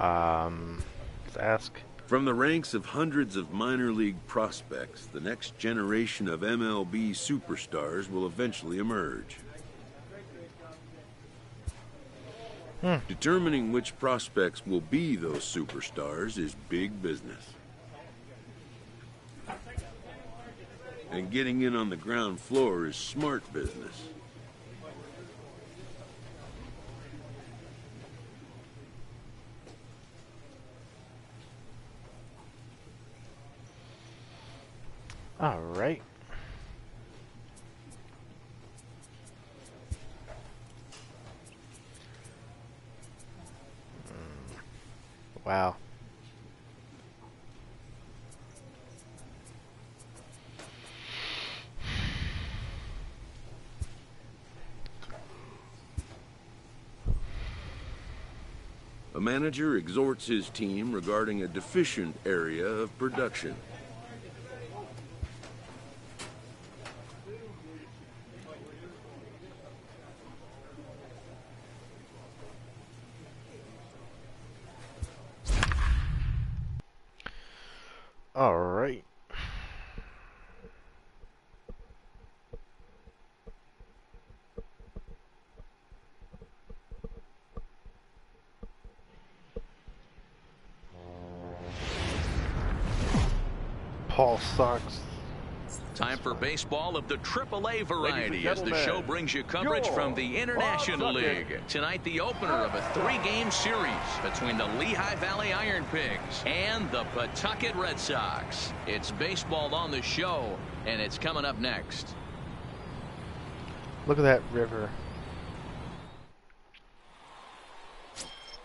Let's ask. From the ranks of hundreds of minor league prospects, the next generation of MLB superstars will eventually emerge. Determining which prospects will be those superstars is big business. And getting in on the ground floor is smart business. All right. Wow. A manager exhorts his team regarding a deficient area of production. All right. Paul sucks. Time for baseball of the AAA variety as the show brings you coverage from the International League. Tonight, the opener of a 3-game series between the Lehigh Valley Iron Pigs and the Pawtucket Red Sox. It's baseball on the show, and it's coming up next. Look at that river.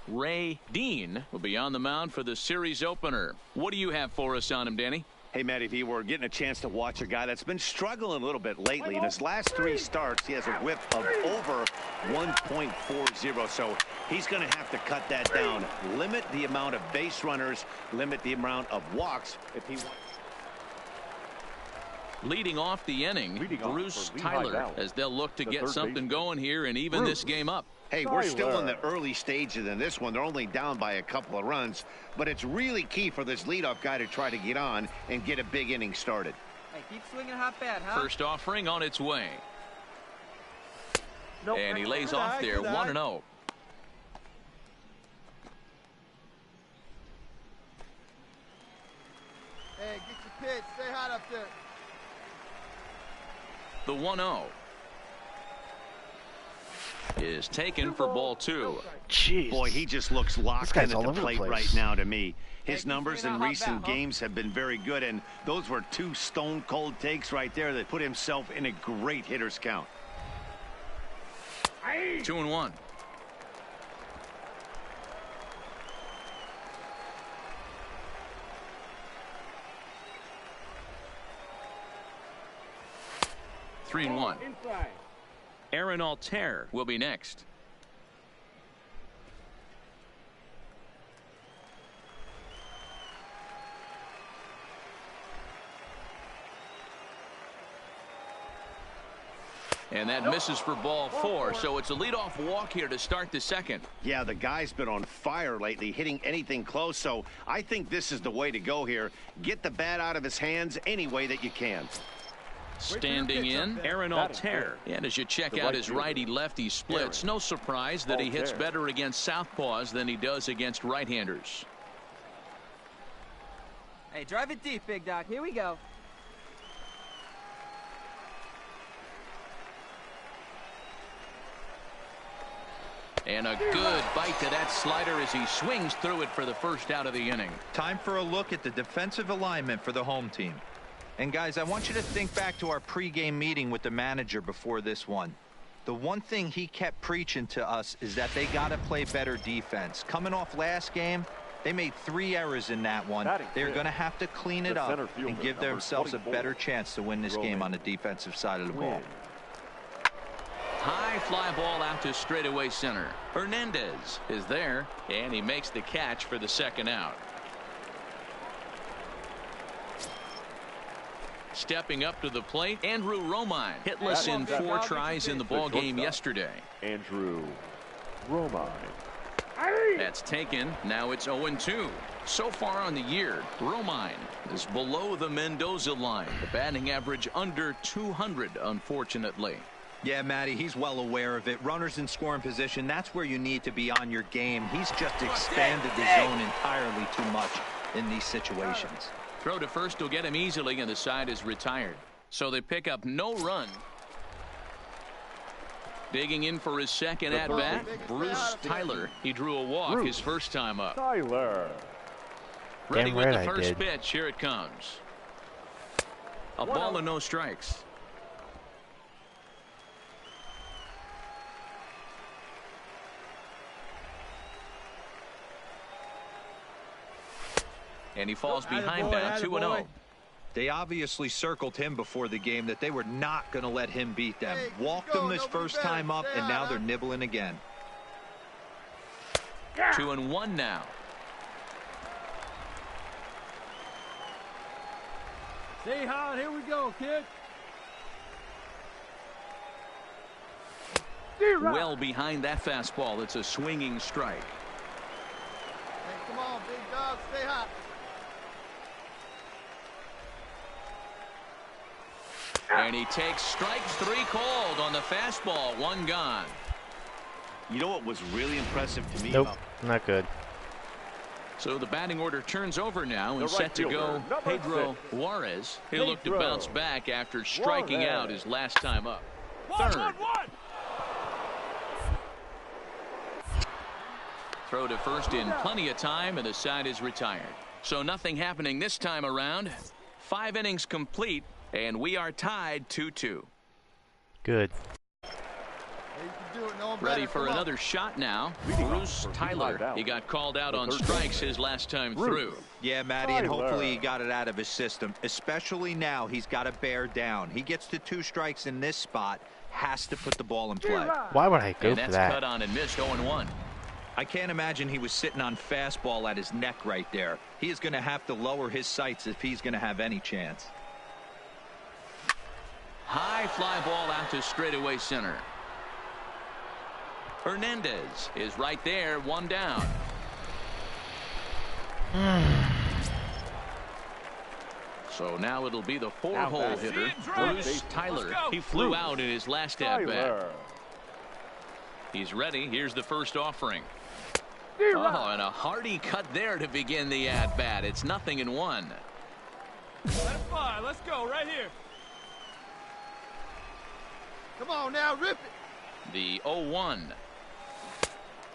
Ray Dean will be on the mound for the series opener. What do you have for us on him, Danny? Hey, Matty V, we're getting a chance to watch a guy that's been struggling a little bit lately. In his last 3 starts, he has a whip of over 1.40, so he's going to have to cut that down. Limit the amount of base runners, limit the amount of walks if he wants. Leading off the inning, Bruce Tyler, as they'll look to get something going here and even this game up. Hey, we're still in the early stages in this one. They're only down by a couple of runs, but it's really key for this leadoff guy to try to get on and get a big inning started. Hey, keep swinging hot bat, huh? First offering on its way. Nope. And he lays off there, 1-0. Hey, get your pitch. Stay hot up there. The 1-0 is taken for ball 2. Jeez. Boy, he just looks locked in at the plate right now to me. His Hey, numbers in recent games have been very good, and those were 2 stone-cold takes right there that put himself in a great hitter's count. 2-1. Three and 1. Aaron Altair will be next. And that misses for ball 4, so it's a leadoff walk here to start the second. Yeah, the guy's been on fire lately, hitting anything close, so I think this is the way to go here. Get the bat out of his hands any way that you can. Standing in, Aaron Altair. And as you check out his righty-lefty splits, no surprise that he hits better against southpaws than he does against right-handers. Hey, drive it deep, Big Doc. Here we go. And a good bite to that slider as he swings through it for the first out of the inning. Time for a look at the defensive alignment for the home team. And guys, I want you to think back to our pregame meeting with the manager before this one. The one thing he kept preaching to us is that they got to play better defense. Coming off last game, they made 3 errors in that one. They're going to have to clean it up and give themselves a better chance to win this game on the defensive side of the ball. High fly ball out to straightaway center. Hernandez is there, and he makes the catch for the second out. Stepping up to the plate, Andrew Romine, hitless in 4 tries in the ball game yesterday. Andrew Romine. That's taken. Now it's 0-2. So far on the year, Romine is below the Mendoza line. The batting average under 200, unfortunately. Yeah, Matty, he's well aware of it. Runners in scoring position, that's where you need to be on your game. He's just expanded the zone entirely too much in these situations. Throw to first will get him easily, and the side is retired. So they pick up no run. Digging in for his second at-bat, Bruce Tyler. He drew a walk his first time up. Tyler. Ready Damn with right the I first did. pitch. Here it comes. A ball and no strikes. And he falls behind now, 2-0. They obviously circled him before the game that they were not going to let him beat them. Walked him this first time up, and now they're nibbling again. 2-1 now. Stay hot. Here we go, kid. Well behind that fastball. It's a swinging strike. Hey, come on, big dog. Stay hot. And he takes strikes 3 called on the fastball. 1 gone. You know what was really impressive to me? Nope, not good. So the batting order turns over now and The set right to go fielder, Pedro 6. Juarez. He'll look to Pedro bounce back after striking Juarez. out his last time up. Third. Throw to first in plenty of time, and the side is retired. So nothing happening this time around. 5 innings complete, and we are tied 2-2. Good. Ready for another shot now. Bruce Tyler. He got called out on strikes his last time through. Yeah, Matty, and hopefully he got it out of his system. Especially now, he's got to bear down. He gets to 2 strikes in this spot, has to put the ball in play. Why would I go And for that's that? cut on and missed 0-1. I can't imagine he was sitting on fastball at his neck right there. He is going to have to lower his sights if he's going to have any chance. High fly ball out to straightaway center. Hernandez is right there, 1 down. So now it'll be the 4-hole hitter, Bruce Tyler. He flew out in his last at-bat. He's ready. Here's the first offering. Oh, and a hearty cut there to begin the at-bat. It's 0-1. Let it fly. Let's go right here. Come on now, rip it. The 0-1.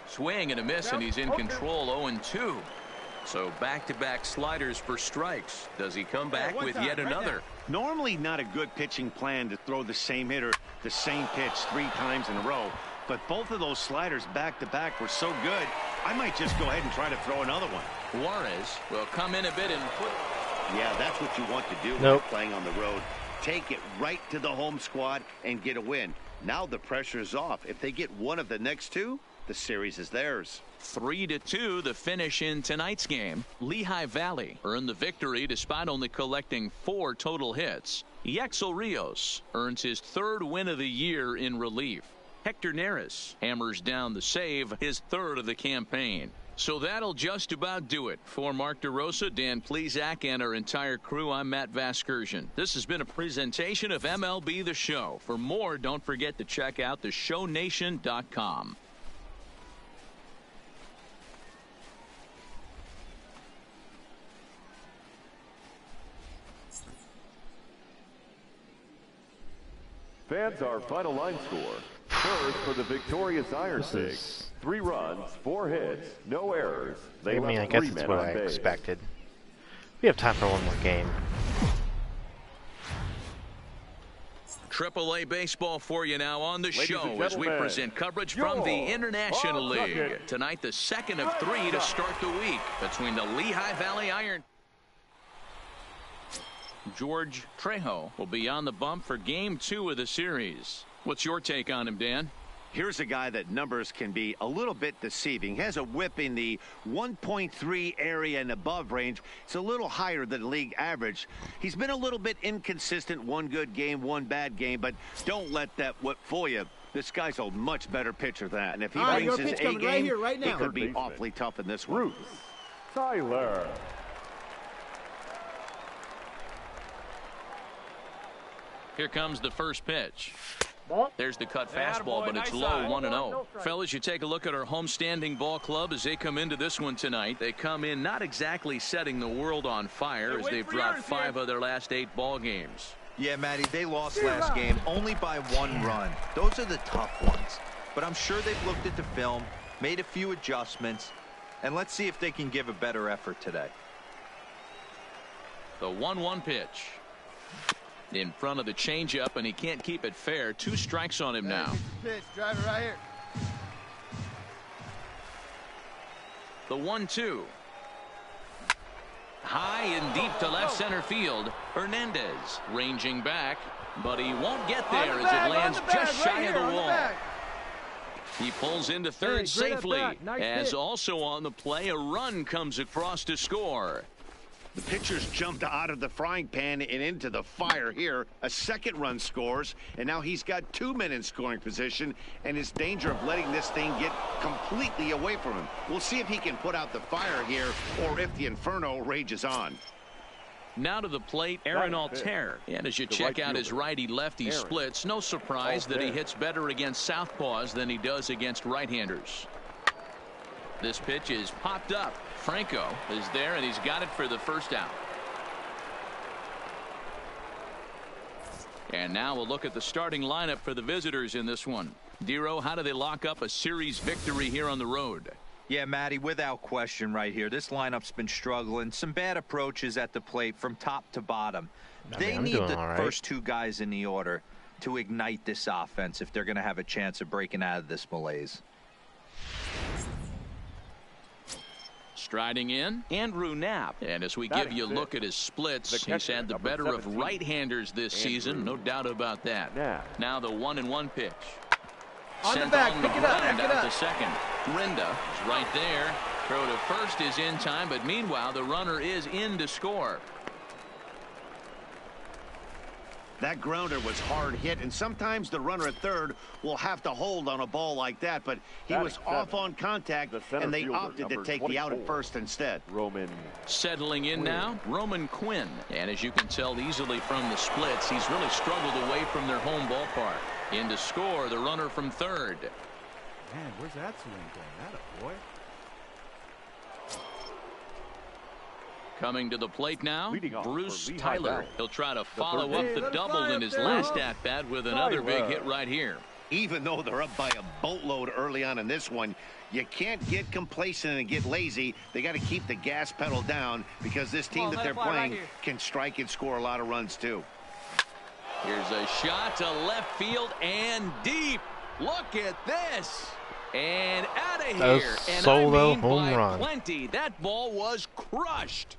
Swing and a miss, and he's in control. 0-2. So back-to-back sliders for strikes. Does he come back with yet another? Normally not a good pitching plan to throw the same hitter the same pitch 3 times in a row. But both of those sliders back-to-back were so good, I might just go ahead and try to throw another one. Juarez will come in a bit and put. Yeah, that's what you want to do when Nope. you're playing on the road. Take it right to the home squad and get a win. Now the pressure is off. If they get one of the next 2, the series is theirs. 3-2 the finish in tonight's game. Lehigh Valley earned the victory despite only collecting 4 total hits. Yexel Rios earns his 3rd win of the year in relief. Hector Neris hammers down the save, his 3rd of the campaign. So that'll just about do it. For Mark DeRosa, Dan Plesac, and our entire crew, I'm Matt Vasgersian. This has been a presentation of MLB The Show. For more, don't forget to check out theshownation.com. Fans, our final line score. First for the victorious Iron Pig. 3 runs, 4 hits, no errors. I mean, I guess it's what I expected. We have time for one more game. AAA baseball for you now on the Ladies show and as we gentlemen, present coverage from the International League. Tonight, the 2nd of 3 to start the week between the Lehigh Valley Iron. George Trejo will be on the bump for Game 2 of the series. What's your take on him, Dan? Here's a guy that numbers can be a little bit deceiving. He has a whip in the 1.3 area and above range. It's a little higher than league average. He's been a little bit inconsistent. 1 good game, 1 bad game, but don't let that whip fool you. This guy's a much better pitcher than that. And if he brings his A game, he could be awfully tough in this one. Bruce Tyler. Here comes the first pitch. There's the cut fastball, but it's low, 1-0. Fellas, you take a look at our homestanding ball club as they come into this one tonight. They come in not exactly setting the world on fire as they've dropped 5 of their last 8 ball games. Yeah, Matty, they lost last game only by 1 run. Those are the tough ones. But I'm sure they've looked at the film, made a few adjustments, and let's see if they can give a better effort today. The 1-1 pitch. In front of the changeup, and he can't keep it fair. 2 strikes on him now. Pitch, drive it right here. The 1-2. High and deep to left center field. Hernandez ranging back, but he won't get there as it lands just shy of the wall. He pulls into third safely. As also on the play, a run comes across to score. The pitcher's jumped out of the frying pan and into the fire here. A second run scores, and now he's got 2 men in scoring position, and is danger of letting this thing get completely away from him. We'll see if he can put out the fire here, or if the inferno rages on. Now to the plate, Aaron Altair. And as you check out his righty-lefty splits, no surprise that he hits better against southpaws than he does against right-handers. This pitch is popped up. Franco is there, and he's got it for the first out. And now we'll look at the starting lineup for the visitors in this one. Dero, how do they lock up a series victory here on the road? Yeah, Matty, without question right here. This lineup's been struggling. Some bad approaches at the plate from top to bottom. They need the first 2 guys in the order to ignite this offense if they're going to have a chance of breaking out of this malaise. Striding in, Andrew Knapp. And as we give you a look at his splits, he's had the better of right-handers this season, no doubt about that. Now the 1-1 pitch. On the back, pick it up, pick it up. To second. Brenda is right there. Throw to first is in time, but meanwhile the runner is in to score. That grounder was hard hit, and sometimes the runner at third will have to hold on a ball like that, but he was off on contact, and they opted to take the out at first instead. Settling in now, Roman Quinn. And as you can tell easily from the splits, he's really struggled away from their home ballpark. In to score, the runner from third. Man, where's that swing going? That a boy. Coming to the plate now, Bruce Tyler. He'll try to follow up the double in his last at-bat with another big hit right here. Even though they're up by a boatload early on in this one, you can't get complacent and get lazy. They got to keep the gas pedal down, because this team that they're playing can strike and score a lot of runs too. Here's a shot to left field and deep. Look at this. And out of here. And solo I mean home by run. plenty. That ball was crushed.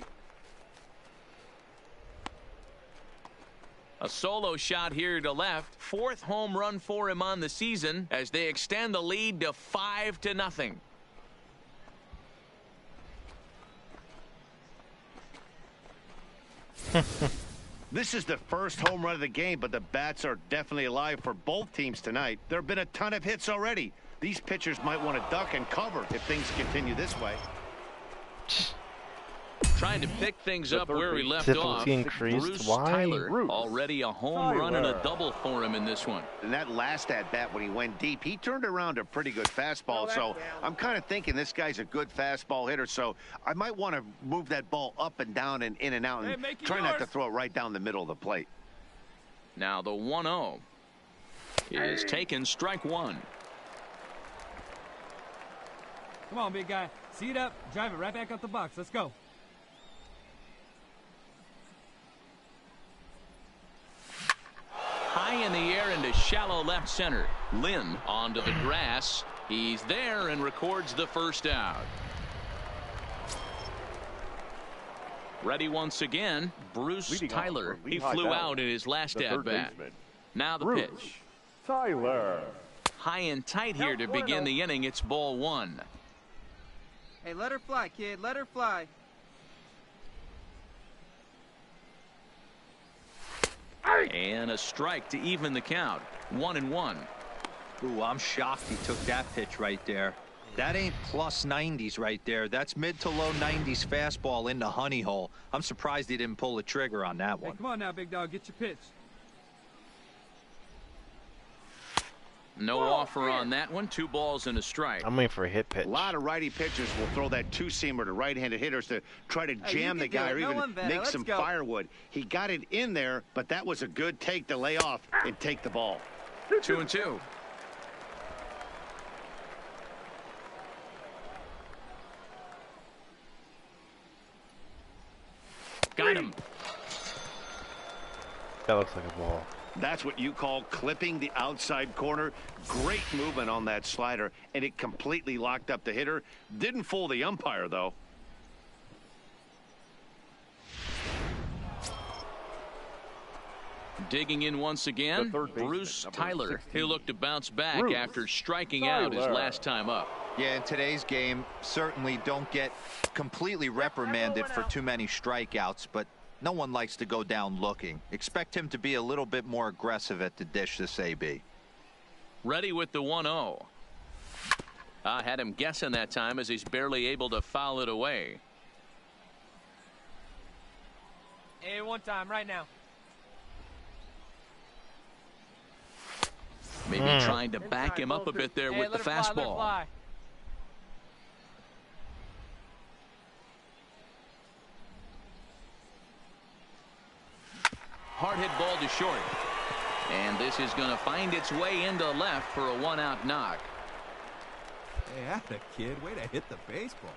A solo shot here to left. 4th home run for him on the season as they extend the lead to 5-0. This is the first home run of the game, but the bats are definitely alive for both teams tonight. There have been a ton of hits already. These pitchers might want to duck and cover if things continue this way. Trying to pick things up where he left off. Bruce Tyler, already a home run and a double for him in this one. And that last at-bat when he went deep, he turned around a pretty good fastball. So I'm kind of thinking this guy's a good fastball hitter. So I might want to move that ball up and down and in and out, and try not to throw it right down the middle of the plate. Now the 1-0 is taken, strike one. Come on, big guy. See it up. Drive it right back up the box. Let's go. High in the air into shallow left center. Lynn onto the grass. He's there and records the first out. Ready once again, Bruce Tyler. He flew out in his last at-bat. Now the pitch. Tyler. High and tight here to begin the inning. It's ball one. Hey, let her fly, kid. Let her fly. And a strike to even the count. 1-1. Ooh, I'm shocked he took that pitch right there. That ain't plus 90s right there. That's mid to low 90s fastball in the honey hole. I'm surprised he didn't pull the trigger on that one. Hey, come on now, big dog. Get your pitch. No offer on that one. 2 balls and a strike. I'm waiting for a hit pitch. A lot of righty pitchers will throw that two-seamer to right-handed hitters to try to jam the guy or even make some firewood. He got it in there, but that was a good take to lay off and take the ball. 2-2. Got him. That looks like a ball. That's what you call clipping the outside corner. Great movement on that slider, and it completely locked up the hitter. Didn't fool the umpire, though. Digging in once again, Bruce Tyler. He'll look to bounce back after striking out his last time up. Yeah, in today's game, certainly don't get completely reprimanded for too many strikeouts, but no one likes to go down looking. Expect him to be a little bit more aggressive at the dish this AB. Ready with the 1-0. I had him guessing that time as he's barely able to foul it away. Hey, one time, right now. Maybe trying to back him up a bit there with the fastball. Hard hit ball to short. And this is going to find its way into left for a 1-out knock. Hey, atta kid, way to hit the baseball.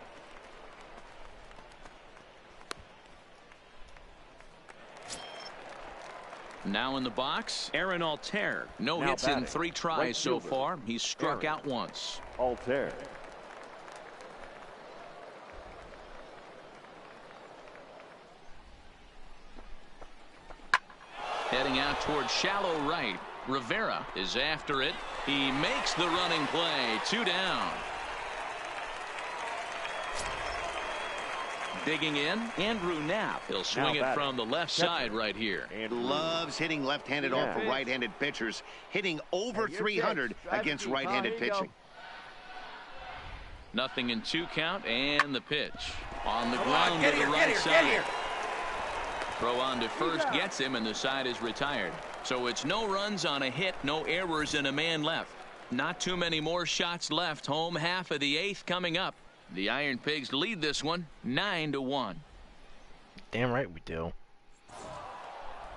Now in the box, Aaron Altair. No hits in 3 tries so far. He's struck out once. Altair. Heading out towards shallow right. Rivera is after it. He makes the running play. 2 down. Digging in, Andrew Knapp. He'll swing it from the left side right here. And loves hitting left-handed off of right-handed pitchers, hitting over 300 against right-handed pitching. Nothing in 2 count, and the pitch on the ground to the right side. Throw on to first gets him, and the side is retired. So it's no runs on a hit, no errors, and a man left. Not too many more shots left. Home half of the 8th coming up. The Iron Pigs lead this one 9-1. Damn right we do.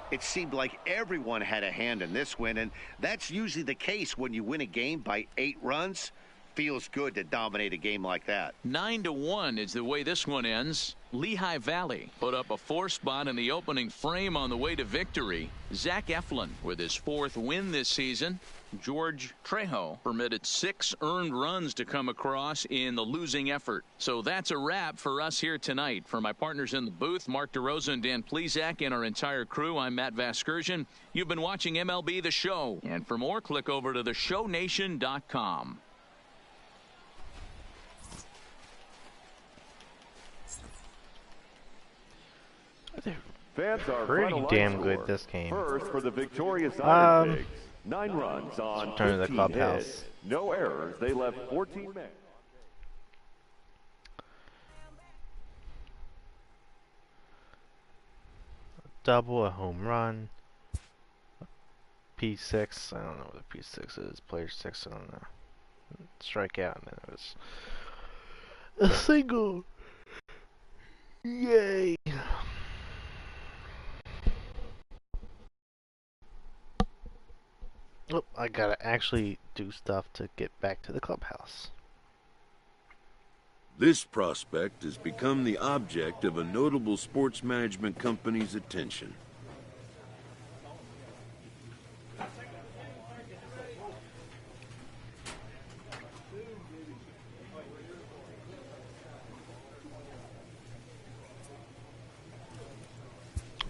It seemed like everyone had a hand in this win, and that's usually the case when you win a game by 8 runs. Feels good to dominate a game like that. 9-1 is the way this one ends. Lehigh Valley put up a 4 spot in the opening frame on the way to victory. Zach Eflin with his 4th win this season. George Trejo permitted 6 earned runs to come across in the losing effort. So that's a wrap for us here tonight. For my partners in the booth, Mark DeRosa and Dan Plesac, and our entire crew, I'm Matt Vasgersian. You've been watching MLB The Show. And for more, click over to theshownation.com. Fans are pretty damn good this game. First for the victorious Iron Pigs. 9 runs on turn to the 15 clubhouse. hits. No errors. They left 14 men. Double, a home run. P6. I don't know what a P6 is. Player 6. I don't know. Strikeout, and then it was a single. Yay! Oh, I gotta actually do stuff to get back to the clubhouse. This prospect has become the object of a notable sports management company's attention.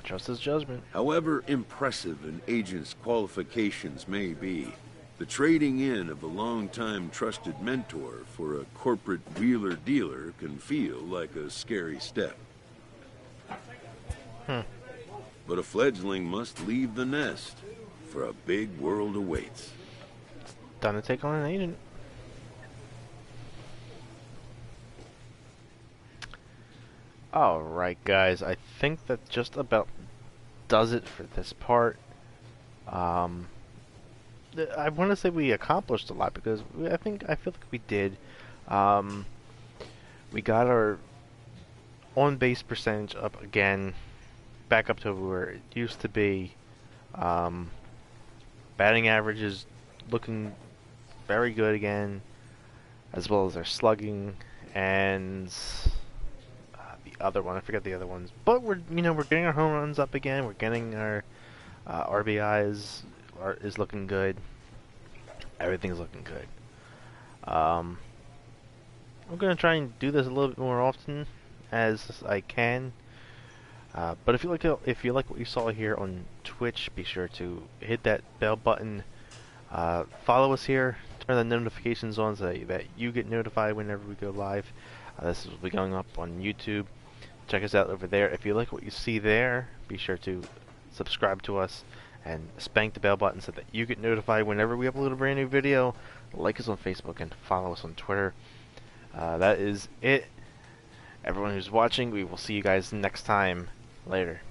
Trust his judgment. However impressive an agent's qualifications may be, the trading in of a long-time trusted mentor for a corporate wheeler-dealer can feel like a scary step. But a fledgling must leave the nest, for a big world awaits. Time to take on an agent. Alright guys, I think that just about does it for this part. I want to say we accomplished a lot because I feel like we did. We got our on-base percentage up again, back up to where it used to be. Batting average is looking very good again, as well as our slugging and the other one. I forget the other ones, but we're getting our home runs up again. We're getting our RBIs is looking good. Everything's looking good. I'm gonna try and do this a little bit more often as I can. But if you like what you saw here on Twitch, be sure to hit that bell button. Follow us here. Turn the notifications on so that you get notified whenever we go live. This will be going up on YouTube. Check us out over there. If you like what you see there, be sure to subscribe to us and spank the bell button so that you get notified whenever we upload a brand new video. Like us on Facebook and follow us on Twitter. That is it. Everyone who's watching, we will see you guys next time. Later.